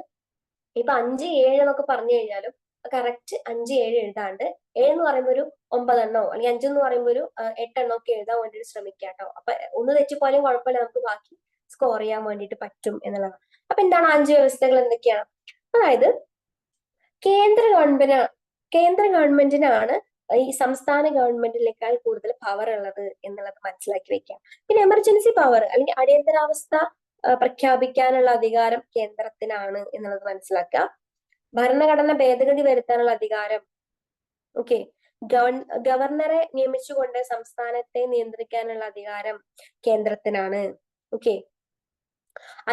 A: ഇപ്പൊ 5 7 എന്നൊക്കെ പറഞ്ഞു കഴിഞ്ഞാലും കറക്റ്റ് 5 7 എഴുതാണ്ട് 7 എന്ന് പറയുമ്പോൾ ഒരു 9 എണ്ണോ അല്ലെങ്കിൽ 5 എന്ന് പറയുമ്പോൾ ഒരു 8 എണ്ണോ ഒക്കെ എഴുതാൻ വേണ്ടിയിട്ട് ശ്രമിക്കുക കേട്ടോ. അപ്പൊ 1 തെറ്റിപ്പോയാലും കുഴപ്പമില്ല, നമുക്ക് ബാക്കി സ്കോർ ചെയ്യാൻ വേണ്ടിയിട്ട് പറ്റും എന്നുള്ളതാണ്. അപ്പൊ എന്താണ് 5 വ്യവസ്ഥകൾ എന്തൊക്കെയാണ്? അതായത് കേന്ദ്ര ഗവൺമെന്റിനാണ് ഈ സംസ്ഥാന ഗവൺമെന്റിനേക്കാൾ കൂടുതൽ പവർ ഉള്ളത് എന്നുള്ളത് മനസ്സിലാക്കി വെക്കാം. പിന്നെ എമർജൻസി പവർ അല്ലെങ്കിൽ അടിയന്തരാവസ്ഥ പ്രഖ്യാപിക്കാനുള്ള അധികാരം കേന്ദ്രത്തിനാണ് എന്നുള്ളത് മനസ്സിലാക്കുക. ഭരണഘടന ഭേദഗതി വരുത്താനുള്ള അധികാരം, ഓക്കെ, ഗവർണറെ നിയമിച്ചുകൊണ്ട് സംസ്ഥാനത്തെ നിയന്ത്രിക്കാനുള്ള അധികാരം കേന്ദ്രത്തിനാണ്. ഓക്കെ,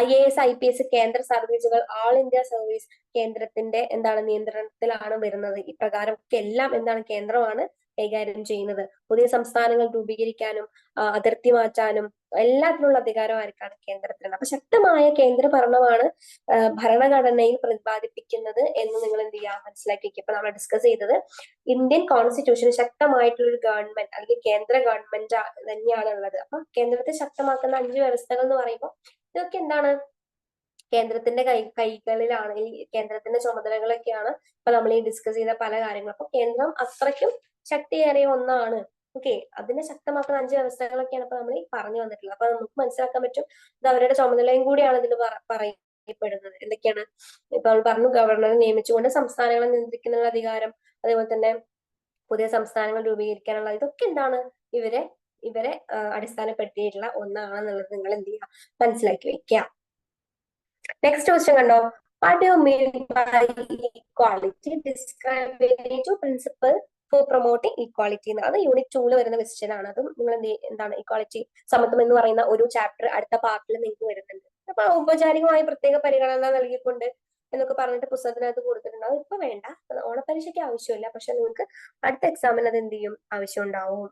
A: IAS IPS കേന്ദ്ര സർവീസുകൾ ആൾ ഇന്ത്യ സർവീസ് കേന്ദ്രത്തിന്റെ എന്താണ് നിയന്ത്രണത്തിലാണ് വരുന്നത്. ഇപ്രകാരം ഒക്കെ എല്ലാം എന്താണ് കേന്ദ്രമാണ് കൈകാര്യം ചെയ്യുന്നത്. പുതിയ സംസ്ഥാനങ്ങൾ രൂപീകരിക്കാനും അതിർത്തി മാറ്റാനും എല്ലാത്തിനുള്ള അധികാരം ആർക്കാണ്, കേന്ദ്രത്തിനാണ്. അപ്പൊ ശക്തമായ കേന്ദ്ര ഭരണമാണ് ഭരണഘടനയിൽ പ്രതിപാദിപ്പിക്കുന്നത് എന്ന് നിങ്ങൾ എന്ത് ചെയ്യുക, മനസ്സിലാക്കി വെക്കുക. ഇപ്പൊ നമ്മൾ ഡിസ്കസ് ചെയ്തത് ഇന്ത്യൻ കോൺസ്റ്റിറ്റ്യൂഷൻ ശക്തമായിട്ടുള്ള ഒരു ഗവൺമെന്റ് അല്ലെങ്കിൽ കേന്ദ്ര ഗവൺമെന്റ് തന്നെയാണ് ഉള്ളത്. അപ്പൊ കേന്ദ്രത്തെ ശക്തമാക്കുന്ന 5 വ്യവസ്ഥകൾ എന്ന് പറയുമ്പോൾ ഇതൊക്കെ എന്താണ്, കേന്ദ്രത്തിന്റെ കൈകളിലാണ്, ഈ കേന്ദ്രത്തിന്റെ ചുമതലകളൊക്കെയാണ് ഇപ്പൊ നമ്മൾ ഈ ഡിസ്കസ് ചെയ്ത പല കാര്യങ്ങളും. അപ്പൊ കേന്ദ്രം അത്രയ്ക്കും ശക്തിയേറിയ ഒന്നാണ്. ഓക്കെ, അതിനെ ശക്തമാക്കുന്ന 5 വ്യവസ്ഥകളൊക്കെയാണ് ഇപ്പൊ നമ്മൾ ഈ പറഞ്ഞു വന്നിട്ടുള്ളത്. അപ്പൊ നമുക്ക് മനസ്സിലാക്കാൻ പറ്റും ഇത് അവരുടെ ചുമതലയും കൂടിയാണ് ഇതിൽ പറയപ്പെടുന്നത്. എന്തൊക്കെയാണ് ഇപ്പൊ നമ്മൾ പറഞ്ഞു, ഗവർണറെ നിയമിച്ചുകൊണ്ട് സംസ്ഥാനങ്ങളെ നിയന്ത്രിക്കാനുള്ള അധികാരം, അതേപോലെ തന്നെ പുതിയ സംസ്ഥാനങ്ങൾ രൂപീകരിക്കാനുള്ള, ഇതൊക്കെ എന്താണ് ഇവരെ അടിസ്ഥാനപ്പെടുത്തിയിട്ടുള്ള ഒന്നാണെന്നുള്ളത് നിങ്ങൾ എന്ത് ചെയ്യുക, മനസ്സിലാക്കി വെക്കുക. നെക്സ്റ്റ് ക്വസ്റ്റ്യൻ കണ്ടോ, what do you mean by equality, describe principle for promoting equality എന്ന്. അത് യൂണിറ്റ് 2 വരുന്ന ക്വസ്റ്റ്യൻ ആണ്. അതും നിങ്ങൾ എന്താണ് ഈക്വാലിറ്റി, സമത്വം എന്ന് പറയുന്ന ഒരു ചാപ്റ്റർ അടുത്ത പാർട്ടിൽ നിങ്ങൾക്ക് വരുന്നുണ്ട്. അപ്പൊ ഔപചാരികമായി പ്രത്യേക പരിഗണന നൽകിക്കൊണ്ട് എന്നൊക്കെ പറഞ്ഞിട്ട് പുസ്തകത്തിനകത്ത് കൊടുത്തിട്ടുണ്ട്. അത് ഇപ്പൊ വേണ്ട, ഓണപരീക്ഷയ്ക്ക് ആവശ്യമില്ല, പക്ഷെ നിങ്ങൾക്ക് അടുത്ത എക്സാമിന് അത് എന്ത് ചെയ്യും, ആവശ്യം ഉണ്ടാവും.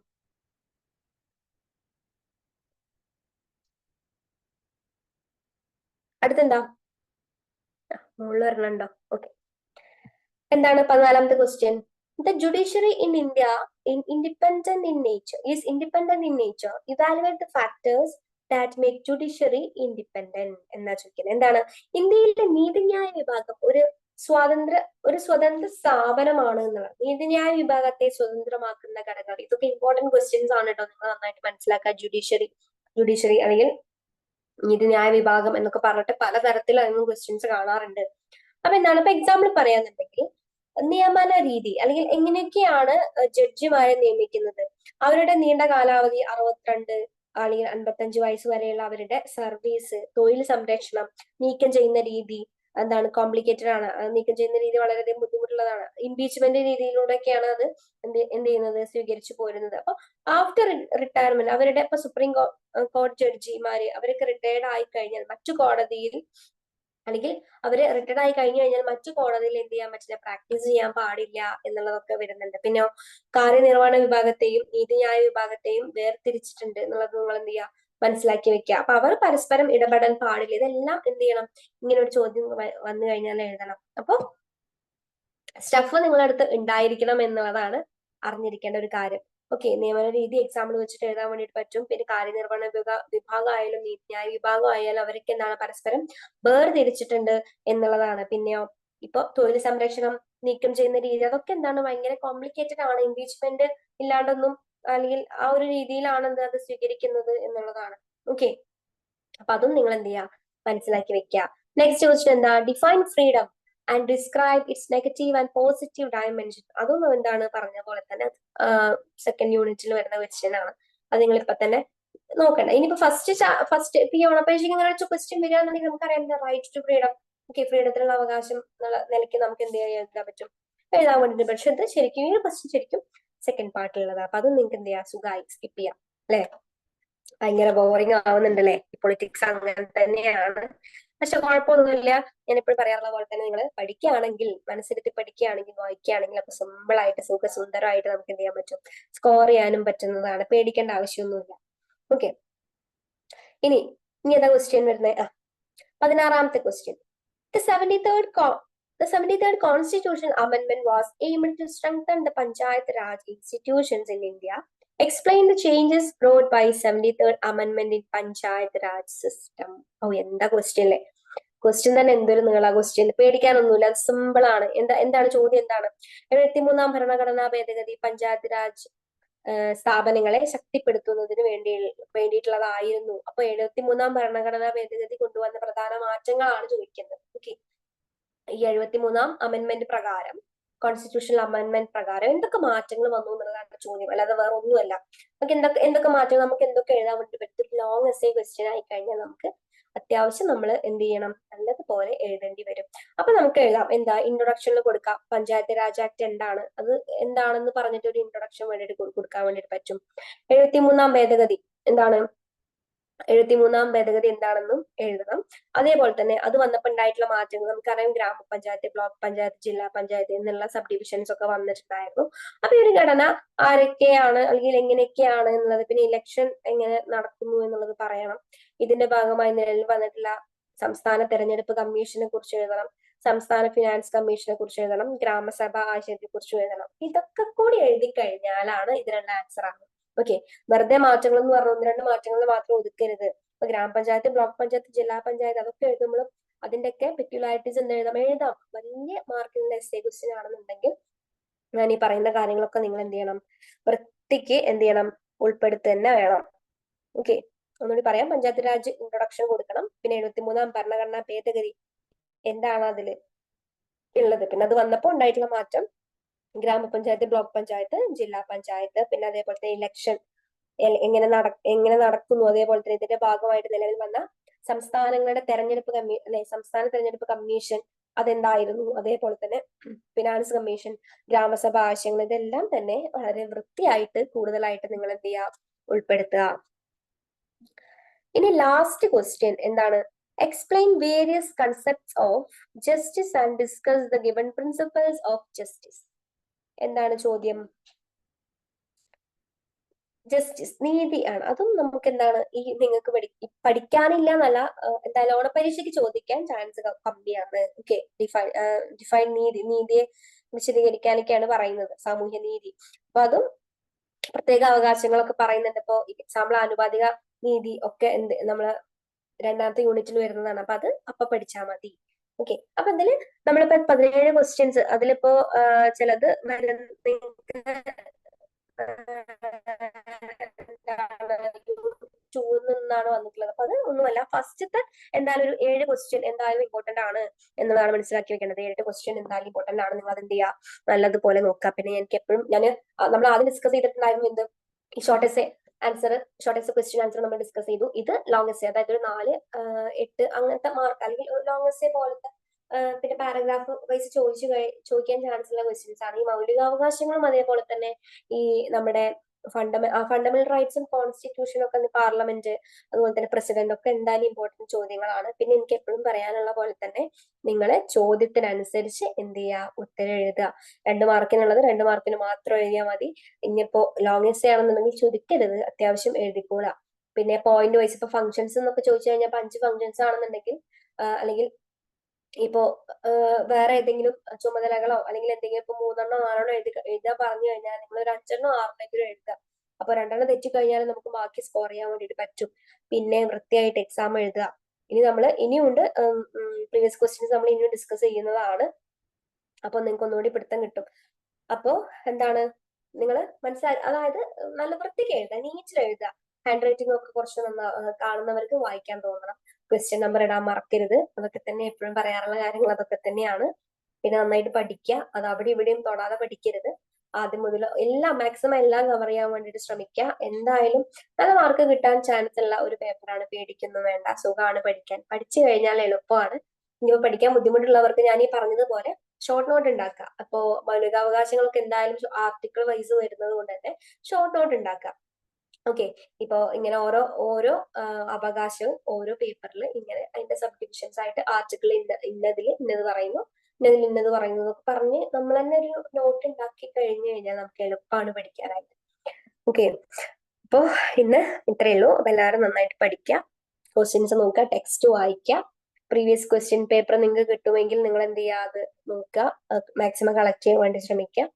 A: അടുത്തെന്താ, മുകളിൽ വരണുണ്ടോ? ഓക്കെ, എന്താണ് 14ാമത്തെ question, the judiciary in India independent in nature, evaluate the factors that make judiciary independent എന്നാ ചോദിക്കുന്നത്. എന്താണ്, ഇന്ത്യയിലെ നീതിന്യായ വിഭാഗം ഒരു സ്വതന്ത്ര സ്ഥാപനമാണ് എന്നുള്ളത്. നീതിന്യായ വിഭാഗത്തെ സ്വതന്ത്രമാക്കുന്ന ഘടകങ്ങൾ, ഇതൊക്കെ ഇമ്പോർട്ടന്റ് ക്വസ്റ്റ്യൻസ് ആണ് കേട്ടോ. നിങ്ങൾ നന്നായിട്ട് മനസ്സിലാക്കുക. ജുഡീഷ്യറി അല്ലെങ്കിൽ നീതിന്യായ വിഭാഗം എന്നൊക്കെ പറഞ്ഞിട്ട് പലതരത്തിലൊന്നും ക്വസ്റ്റ്യൻസ് കാണാറുണ്ട്. അപ്പൊ എന്താണ്, ഇപ്പൊ എക്സാമ്പിൾ പറയാന്നുണ്ടെങ്കിൽ നിയമന രീതി അല്ലെങ്കിൽ എങ്ങനെയൊക്കെയാണ് ജഡ്ജിമാരെ നിയമിക്കുന്നത്. അവരുടെ നീണ്ട കാലാവധി 62 അല്ലെങ്കിൽ 55 വയസ്സ് വരെയുള്ള അവരുടെ സർവീസ്, തൊഴിൽ സംരക്ഷണം, നീക്കം ചെയ്യുന്ന രീതി എന്താണ്, കോംപ്ലിക്കേറ്റഡ് ആണ്. നീക്കം ചെയ്യുന്ന രീതി വളരെയധികം ബുദ്ധിമുട്ടുള്ളതാണ്. ഇംപീച്ച്മെന്റ് രീതിയിലൂടെയൊക്കെയാണ് അത് എന്ത് ചെയ്യുന്നത്, സ്വീകരിച്ചു പോരുന്നത്. അപ്പൊ ആഫ്റ്റർ റിട്ടയർമെന്റ് അവരുടെ ഇപ്പൊ സുപ്രീം കോടതി ജഡ്ജിമാര് അവരൊക്കെ റിട്ടയർഡ് ആയി കഴിഞ്ഞാൽ മറ്റു കോടതിയിൽ അല്ലെങ്കിൽ അവര് റിട്ടയർഡ് ആയി കഴിഞ്ഞു കഴിഞ്ഞാൽ മറ്റു കോടതിയിൽ എന്ത് ചെയ്യാൻ പറ്റില്ല, പ്രാക്ടീസ് ചെയ്യാൻ പാടില്ല എന്നുള്ളതൊക്കെ വരുന്നുണ്ട്. പിന്നെ കാര്യനിർവഹണ വിഭാഗത്തെയും നീതിന്യായ വിഭാഗത്തെയും വേർതിരിച്ചിട്ടുണ്ട് എന്നുള്ളത് നിങ്ങൾ എന്ത് ചെയ്യുക, മനസ്സിലാക്കി വെക്കുക. അപ്പൊ അവർ പരസ്പരം ഇടപെടാൻ പാടില്ല. ഇതെല്ലാം എന്ത് ചെയ്യണം, ഇങ്ങനെ ഒരു ചോദ്യം വന്നു കഴിഞ്ഞാൽ എഴുതണം. അപ്പൊ സ്റ്റഫ് നിങ്ങളുടെ അടുത്ത് ഉണ്ടായിരിക്കണം എന്നുള്ളതാണ് അറിഞ്ഞിരിക്കേണ്ട ഒരു കാര്യം. ഓക്കെ, നിയമന രീതി എക്സാമ്പിൾ വെച്ചിട്ട് എഴുതാൻ വേണ്ടിയിട്ട് പറ്റും. പിന്നെ കാര്യനിർവഹണ വിഭാഗം ആയാലും നീതിന്യായ വിഭാഗം ആയാലും അവരൊക്കെ എന്താണ് പരസ്പരം വേർതിരിച്ചിട്ടുണ്ട് എന്നുള്ളതാണ്. പിന്നെയോ ഇപ്പൊ തൊഴിൽ സംരക്ഷണം നീക്കം ചെയ്യുന്ന രീതി, അതൊക്കെ എന്താണ് ഭയങ്കര കോംപ്ലിക്കേറ്റഡ് ആണ്. ഇംപീച്ച്മെന്റ് ഇല്ലാണ്ടൊന്നും, അല്ലെങ്കിൽ ആ ഒരു രീതിയിലാണ് അത് സ്വീകരിക്കുന്നത് എന്നുള്ളതാണ്. ഓക്കെ, അപ്പൊ അതും നിങ്ങൾ എന്ത് ചെയ്യുക, മനസ്സിലാക്കി വെക്കുക. നെക്സ്റ്റ് ക്വസ്റ്റ്യൻ എന്താ, define freedom and describe it's negative and positive dimension. അതൊന്നും എന്താണ് പറഞ്ഞ പോലെ തന്നെ സെക്കൻഡ് യൂണിറ്റിൽ വരുന്ന ക്വസ്റ്റ്യൻ ആണ്. അത് നിങ്ങൾ ഇപ്പൊ തന്നെ നോക്കണ്ട. ഇനിയിപ്പോ ഫസ്റ്റ് ഈ ഓണപ്പരീക്ഷയ്ക്ക് ഇങ്ങനെ വെച്ച ക്വസ്റ്റ്യൻ വരികയാണെന്നുണ്ടെങ്കിൽ നമുക്കറിയാം എന്താ, റൈറ്റ് ടു ഫ്രീഡം. ഓക്കെ, ഫ്രീഡത്തിനുള്ള അവകാശം എന്നുള്ള നിലയ്ക്ക് നമുക്ക് എന്ത് ചെയ്യാൻ പറ്റും, എഴുതാൻ വേണ്ടിട്ട്. പക്ഷെ ഇത് ശരിക്കും ഈ ക്വസ്റ്റ്യൻ ശരിക്കും സെക്കൻഡ് പാർട്ടിലുള്ളതാണ്. അപ്പൊ അത് നിങ്ങൾക്ക് എന്ത് ചെയ്യാം, സുഖമായി സ്കിപ്പ് ചെയ്യാം അല്ലെ. ഭയങ്കര ബോറിംഗ് ആവുന്നുണ്ടല്ലേ, പൊളിറ്റിക്സ് അങ്ങനെ തന്നെയാണ്. പക്ഷെ കുഴപ്പമൊന്നുമില്ല. ഞാൻ എപ്പോഴും പറയാറുള്ള പോലെ തന്നെ നിങ്ങൾ പഠിക്കുകയാണെങ്കിൽ, മനസ്സിരുത്തി പഠിക്കുകയാണെങ്കിൽ, വായിക്കുകയാണെങ്കിൽ അപ്പൊ സിമ്പിൾ ആയിട്ട് സുഖസുന്ദരമായിട്ട് നമുക്ക് എന്ത് ചെയ്യാൻ പറ്റും, സ്കോർ ചെയ്യാനും പറ്റുന്നതാണ്. പേടിക്കേണ്ട ആവശ്യമൊന്നുമില്ല. ഓക്കെ, ഇനി ഇനി ഏതാ ക്വസ്റ്റ്യൻ വരുന്നത്, 16ാമത്തെ question. The 73rd Constitutional Amendment was aimed to strengthen the Panchayat Raj institutions in India. Explain the changes brought by 73rd Amendment in Panchayat Raj system. എന്താ ക്വസ്റ്റ്യൻ അല്ലേ, ക്വസ്റ്റ്യൻ തന്നെ എന്തൊരു നീള ക്വസ്റ്റ്യൻ. പേടിക്കാനൊന്നുമില്ല, അത് സിമ്പിൾ ആണ്. എന്താണ് ചോദ്യം, എന്താണ്, 73ാം ഭരണഘടനാ ഭേദഗതി പഞ്ചായത്ത് രാജ് സ്ഥാപനങ്ങളെ ശക്തിപ്പെടുത്തുന്നതിന് വേണ്ടിയിട്ടുള്ളതായിരുന്നു. അപ്പൊ 73ാം ഭരണഘടനാ ഭേദഗതി കൊണ്ടുവന്ന പ്രധാന മാറ്റങ്ങളാണ് ചോദിക്കുന്നത്. ഓക്കെ, ഈ 73ാം അമെന്റ്മെന്റ് പ്രകാരം, കോൺസ്റ്റിറ്റ്യൂഷണൽ അമെന്റ്മെന്റ് പ്രകാരം എന്തൊക്കെ മാറ്റങ്ങൾ വന്നു എന്നുള്ളതാണ് ചോദ്യം, അല്ലാതെ വേറെ ഒന്നുമല്ല. നമുക്ക് എന്തൊക്കെ മാറ്റങ്ങൾ, നമുക്ക് എന്തൊക്കെ എഴുതാൻ വേണ്ടി പറ്റും. ലോങ് എസ്സേ ക്വസ്റ്റ്യൻ ആയി കഴിഞ്ഞാൽ നമുക്ക് അത്യാവശ്യം നമ്മൾ എന്ത് ചെയ്യണം, നല്ലതുപോലെ എഴുതേണ്ടി വരും. അപ്പൊ നമുക്ക് എഴുതാം, എന്താ, ഇൻട്രൊഡക്ഷനിൽ കൊടുക്കാം, പഞ്ചായത്ത് രാജ് ആക്ട് എന്താണ്, അത് എന്താണെന്ന് പറഞ്ഞിട്ട് ഒരു ഇൻട്രൊഡക്ഷൻ വേണ്ടിയിട്ട് കൊടുക്കാൻ വേണ്ടിയിട്ട് പറ്റും. 73ാം ഭേദഗതി എന്താണ്, 73ാം ഭേദഗതി എന്താണെന്നും എഴുതണം. അതേപോലെ തന്നെ അത് വന്നപ്പോൾ ഉണ്ടായിട്ടുള്ള മാറ്റങ്ങൾ നമുക്കറിയാം, ഗ്രാമപഞ്ചായത്ത്, ബ്ലോക്ക് പഞ്ചായത്ത്, ജില്ലാ പഞ്ചായത്ത് എന്നുള്ള സബ് ഡിവിഷൻസ് ഒക്കെ വന്നിട്ടുണ്ടായിരുന്നു. അപ്പൊ ഈ ഒരു ഘടന ആരൊക്കെയാണ് അല്ലെങ്കിൽ എങ്ങനെയൊക്കെയാണ് എന്നുള്ളത്, പിന്നെ ഇലക്ഷൻ എങ്ങനെ നടക്കുന്നു എന്നുള്ളത് പറയണം. ഇതിന്റെ ഭാഗമായി നിലവിൽ വന്നിട്ടുള്ള സംസ്ഥാന തെരഞ്ഞെടുപ്പ് കമ്മീഷനെ കുറിച്ച് എഴുതണം, സംസ്ഥാന ഫിനാൻസ് കമ്മീഷനെ കുറിച്ച് എഴുതണം, ഗ്രാമസഭ ആശയത്തെ കുറിച്ച് എഴുതണം. ഇതൊക്കെ കൂടി എഴുതി കഴിഞ്ഞാലാണ് ഇതിനുള്ള ആൻസർ ആണ്. ഓക്കെ, വെറുതെ മാറ്റങ്ങൾ എന്ന് പറഞ്ഞ 1-2 മാറ്റങ്ങൾ മാത്രം ഒതുക്കരുത്. ഇപ്പൊ ഗ്രാമപഞ്ചായത്ത്, ബ്ലോക്ക് പഞ്ചായത്ത്, ജില്ലാ പഞ്ചായത്ത് അതൊക്കെ എഴുതുമ്പോഴും അതിന്റെയൊക്കെ പെക്യുലാരിറ്റീസ് എന്ത് എഴുതാം. വലിയ മാർക്കിലുള്ള എസ്സേ ക്വസ്റ്റ്യൻ ആണെന്നുണ്ടെങ്കിൽ ഞാൻ ഈ പറയുന്ന കാര്യങ്ങളൊക്കെ നിങ്ങൾ എന്ത് ചെയ്യണം, വൃത്തിക്ക് എന്ത് ചെയ്യണം, ഉൾപ്പെടുത്തുക തന്നെ വേണം. ഓക്കെ, ഒന്നുകൂടി പറയാം, പഞ്ചായത്ത് രാജ് ഇൻട്രൊഡക്ഷൻ കൊടുക്കണം. പിന്നെ 73ാം ഭരണഘടനാ ഭേദഗതി എന്താണ് അതിൽ ഉള്ളത്, പിന്നെ അത് വന്നപ്പോൾ ഉണ്ടായിട്ടുള്ള മാറ്റം, ഗ്രാമപഞ്ചായത്ത്, ബ്ലോക്ക് പഞ്ചായത്ത്, ജില്ലാ പഞ്ചായത്ത്, പിന്നെ അതേപോലത്തെ ഇലക്ഷൻ എങ്ങനെ നടക്കുന്നു, അതേപോലെ തന്നെ ഇതിന്റെ ഭാഗമായിട്ട് നിലവിൽ വന്ന സംസ്ഥാനങ്ങളുടെ സംസ്ഥാന തെരഞ്ഞെടുപ്പ് കമ്മീഷൻ അതെന്തായിരുന്നു, അതേപോലെ തന്നെ ഫിനാൻസ് കമ്മീഷൻ, ഗ്രാമസഭ ആശയങ്ങൾ, ഇതെല്ലാം തന്നെ വളരെ വൃത്തിയായിട്ട് കൂടുതലായിട്ട് നിങ്ങൾ എന്ത് ചെയ്യുക, ഉൾപ്പെടുത്തുക. ഇനി ലാസ്റ്റ് ക്വസ്റ്റ്യൻ എന്താണ്, explain various concepts of justice and discuss the given principles of justice. എന്താണ് ചോദ്യം, ജസ്റ്റിസ് നീതി ആണ്. അതും നമുക്ക് എന്താണ്, ഈ നിങ്ങൾക്ക് പഠിക്കാനില്ല എന്നല്ല, എന്തായാലും ഓണപരീക്ഷയ്ക്ക് ചോദിക്കാൻ ചാൻസ് കമ്മിയാണ്. ഓക്കെ, ഡിഫൈൻ നീതിയെ വിശദീകരിക്കാനൊക്കെയാണ് പറയുന്നത്, സാമൂഹ്യ നീതി. അപ്പൊ അതും പ്രത്യേക അവകാശങ്ങളൊക്കെ പറയുന്നുണ്ട്. ഇപ്പൊ എക്സാമ്പിൾ ആനുപാതിക നീതി ഒക്കെ നമ്മള് 2ാമത്തെ യൂണിറ്റിൽ വരുന്നതാണ്. അപ്പൊ അത് പഠിച്ചാൽ മതി. ഓക്കെ, അപ്പൊ ഇതില് നമ്മളിപ്പോ 17 ക്വസ്റ്റ്യൻസ്, അതിലിപ്പോ ചിലത് നിന്നാണ് വന്നിട്ടുള്ളത്. അപ്പൊ അത് ഒന്നുമല്ല, ഫസ്റ്റത്തെ എന്തായാലും ഒരു 7 ക്വസ്റ്റ്യൻ എന്തായാലും ഇമ്പോർട്ടന്റ് ആണ് എന്നുള്ളതാണ് മനസ്സിലാക്കി വെക്കേണ്ടത്. 7 ക്വസ്റ്റ്യൻ എന്തായാലും ഇമ്പോർട്ടന്റ് ആണ്, നിങ്ങൾ അത് എന്ത് ചെയ്യുക, നല്ലതുപോലെ നോക്കുക. പിന്നെ എനിക്ക് എപ്പോഴും നമ്മൾ ആദ്യം ഡിസ്കസ് ചെയ്തിട്ടുണ്ടായിരുന്നു എന്ത്, ഈ ഷോർട്ട് എസ്സേ ക്വസ്റ്റ്യൻ ആൻസർ നമ്മൾ ഡിസ്കസ് ചെയ്തു. ഇത് ലോങ് എസ്സേ, അതായത് ഒരു 4, 8 അങ്ങനത്തെ മാർക്ക്, അല്ലെങ്കിൽ ലോങ് എസ്സേ പോലത്തെ പിന്നെ പാരഗ്രാഫ് വൈസ് ചോദിക്കാൻ ചാൻസ് ഉള്ള ക്വസ്റ്റ്യൻസ് ആണ്. ഈ മൗലികാവകാശങ്ങളും അതേപോലെ തന്നെ ഈ നമ്മുടെ ഫണ്ടമെന്റൽ റൈറ്റ്സും കോൺസ്റ്റിറ്റ്യൂഷനും ഒക്കെ പാർലമെന്റ്, അതുപോലെ തന്നെ പ്രസിഡന്റ് ഒക്കെ എന്തായാലും ഇമ്പോർട്ടന്റ് ചോദ്യങ്ങളാണ്. പിന്നെ എനിക്ക് എപ്പോഴും പറയാനുള്ള പോലെ തന്നെ നിങ്ങൾ ചോദ്യത്തിനനുസരിച്ച് എന്ത് ചെയ്യുക, ഉത്തരം എഴുതുക. 2 മാർക്കിനുള്ളത് 2 മാർക്കിന് മാത്രം എഴുതിയാൽ മതി. ഇനിയിപ്പോ ലോങ് എസ്സേ ആണെന്നുണ്ടെങ്കിൽ ചുരുക്കരുത്, അത്യാവശ്യം എഴുതിക്കോളാം. പിന്നെ പോയിന്റ് വൈസ് ഇപ്പൊ ഫംഗ്ഷൻസ് എന്നൊക്കെ ചോദിച്ചു കഴിഞ്ഞാൽ 5 ഫംഗ്ഷൻസ് ആണെന്നുണ്ടെങ്കിൽ അല്ലെങ്കിൽ ഇപ്പോ വേറെ ഏതെങ്കിലും ചുമതലകളോ അല്ലെങ്കിൽ എന്തെങ്കിലും ഇപ്പൊ 3 4 എഴുതാൻ പറഞ്ഞു കഴിഞ്ഞാൽ നിങ്ങൾ ഒരു 5 6 എഴുതുക. അപ്പൊ 2 തെറ്റിക്കഴിഞ്ഞാൽ നമുക്ക് ബാക്കി സ്കോർ ചെയ്യാൻ വേണ്ടിയിട്ട് പറ്റും. പിന്നെ വൃത്തിയായിട്ട് എക്സാം എഴുതുക. ഇനിയുണ്ട് പ്രീവിയസ് ക്വസ്റ്റ്യൻസ് നമ്മൾ ഇനിയും ഡിസ്കസ് ചെയ്യുന്നതാണ്. അപ്പൊ നിങ്ങൾക്ക് ഒന്നുകൂടി പിടുത്തം കിട്ടും. അപ്പോ എന്താണ് നിങ്ങൾ അതായത് നല്ല വൃത്തിക്ക് എഴുതുക, നീച്ചിൽ എഴുതുക. ഹാൻഡ് റൈറ്റിംഗ് ഒക്കെ കുറച്ച് കാണുന്നവർക്ക് വായിക്കാൻ തോന്നണം. ക്വസ്റ്റ്യൻ നമ്പർ ഇടാൻ മറക്കരുത്. അതൊക്കെ തന്നെ എപ്പോഴും പറയാറുള്ള കാര്യങ്ങൾ അതൊക്കെ തന്നെയാണ്. പിന്നെ നന്നായിട്ട് പഠിക്കുക, അത് അവിടെ ഇവിടെയും തൊടാതെ പഠിക്കരുത്. ആദ്യം മുതൽ മാക്സിമം എല്ലാം കവർ ചെയ്യാൻ വേണ്ടിയിട്ട് ശ്രമിക്കുക. എന്തായാലും നല്ല മാർക്ക് കിട്ടാൻ ചാൻസ് ഉള്ള ഒരു പേപ്പറാണ്, പേടിക്കൊന്നും വേണ്ട, സുഖമാണ് പഠിക്കാൻ. പഠിച്ചു കഴിഞ്ഞാൽ എളുപ്പമാണ്. ഇനി പഠിക്കാൻ ബുദ്ധിമുട്ടുള്ളവർക്ക് ഞാൻ ഈ പറഞ്ഞതുപോലെ ഷോർട്ട് നോട്ട് ഉണ്ടാക്കുക. അപ്പോ മൗലികാവകാശങ്ങളൊക്കെ എന്തായാലും ആർട്ടിക്കിൾ വൈസ് വരുന്നത് കൊണ്ട് തന്നെ ഷോർട്ട് നോട്ട് ഉണ്ടാക്കുക. ഓക്കെ, ഇപ്പോ ഇങ്ങനെ ഓരോ അവകാശവും ഓരോ പേപ്പറിൽ ഇങ്ങനെ അതിന്റെ സബ് ഡിവിഷൻസ് ആയിട്ട് ആർട്ടിക്കിൾ ഇന്നതിൽ ഇന്നത് പറയുന്നു, ഇന്നതിൽ ഇന്നത് പറയുന്നു എന്നൊക്കെ പറഞ്ഞ് നമ്മൾ തന്നെ ഒരു നോട്ട് ഉണ്ടാക്കി കഴിഞ്ഞു കഴിഞ്ഞാൽ നമുക്ക് എളുപ്പമാണ് പഠിക്കാനായിട്ട്. ഓക്കെ, അപ്പോ ഇന്ന് ഇത്രയേ ഉള്ളൂ. അപ്പൊ എല്ലാവരും നന്നായിട്ട് പഠിക്കുക, ക്വസ്റ്റ്യൻസ് നോക്കുക, ടെക്സ്റ്റ് വായിക്കുക. പ്രീവിയസ് ക്വസ്റ്റ്യൻ പേപ്പർ നിങ്ങൾക്ക് കിട്ടുമെങ്കിൽ നിങ്ങൾ എന്ത് ചെയ്യുക, അത് നോക്കുക, മാക്സിമം കളക്ട് ചെയ്യാൻ വേണ്ടി ശ്രമിക്കുക.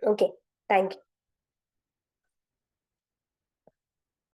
A: Okay, thank you.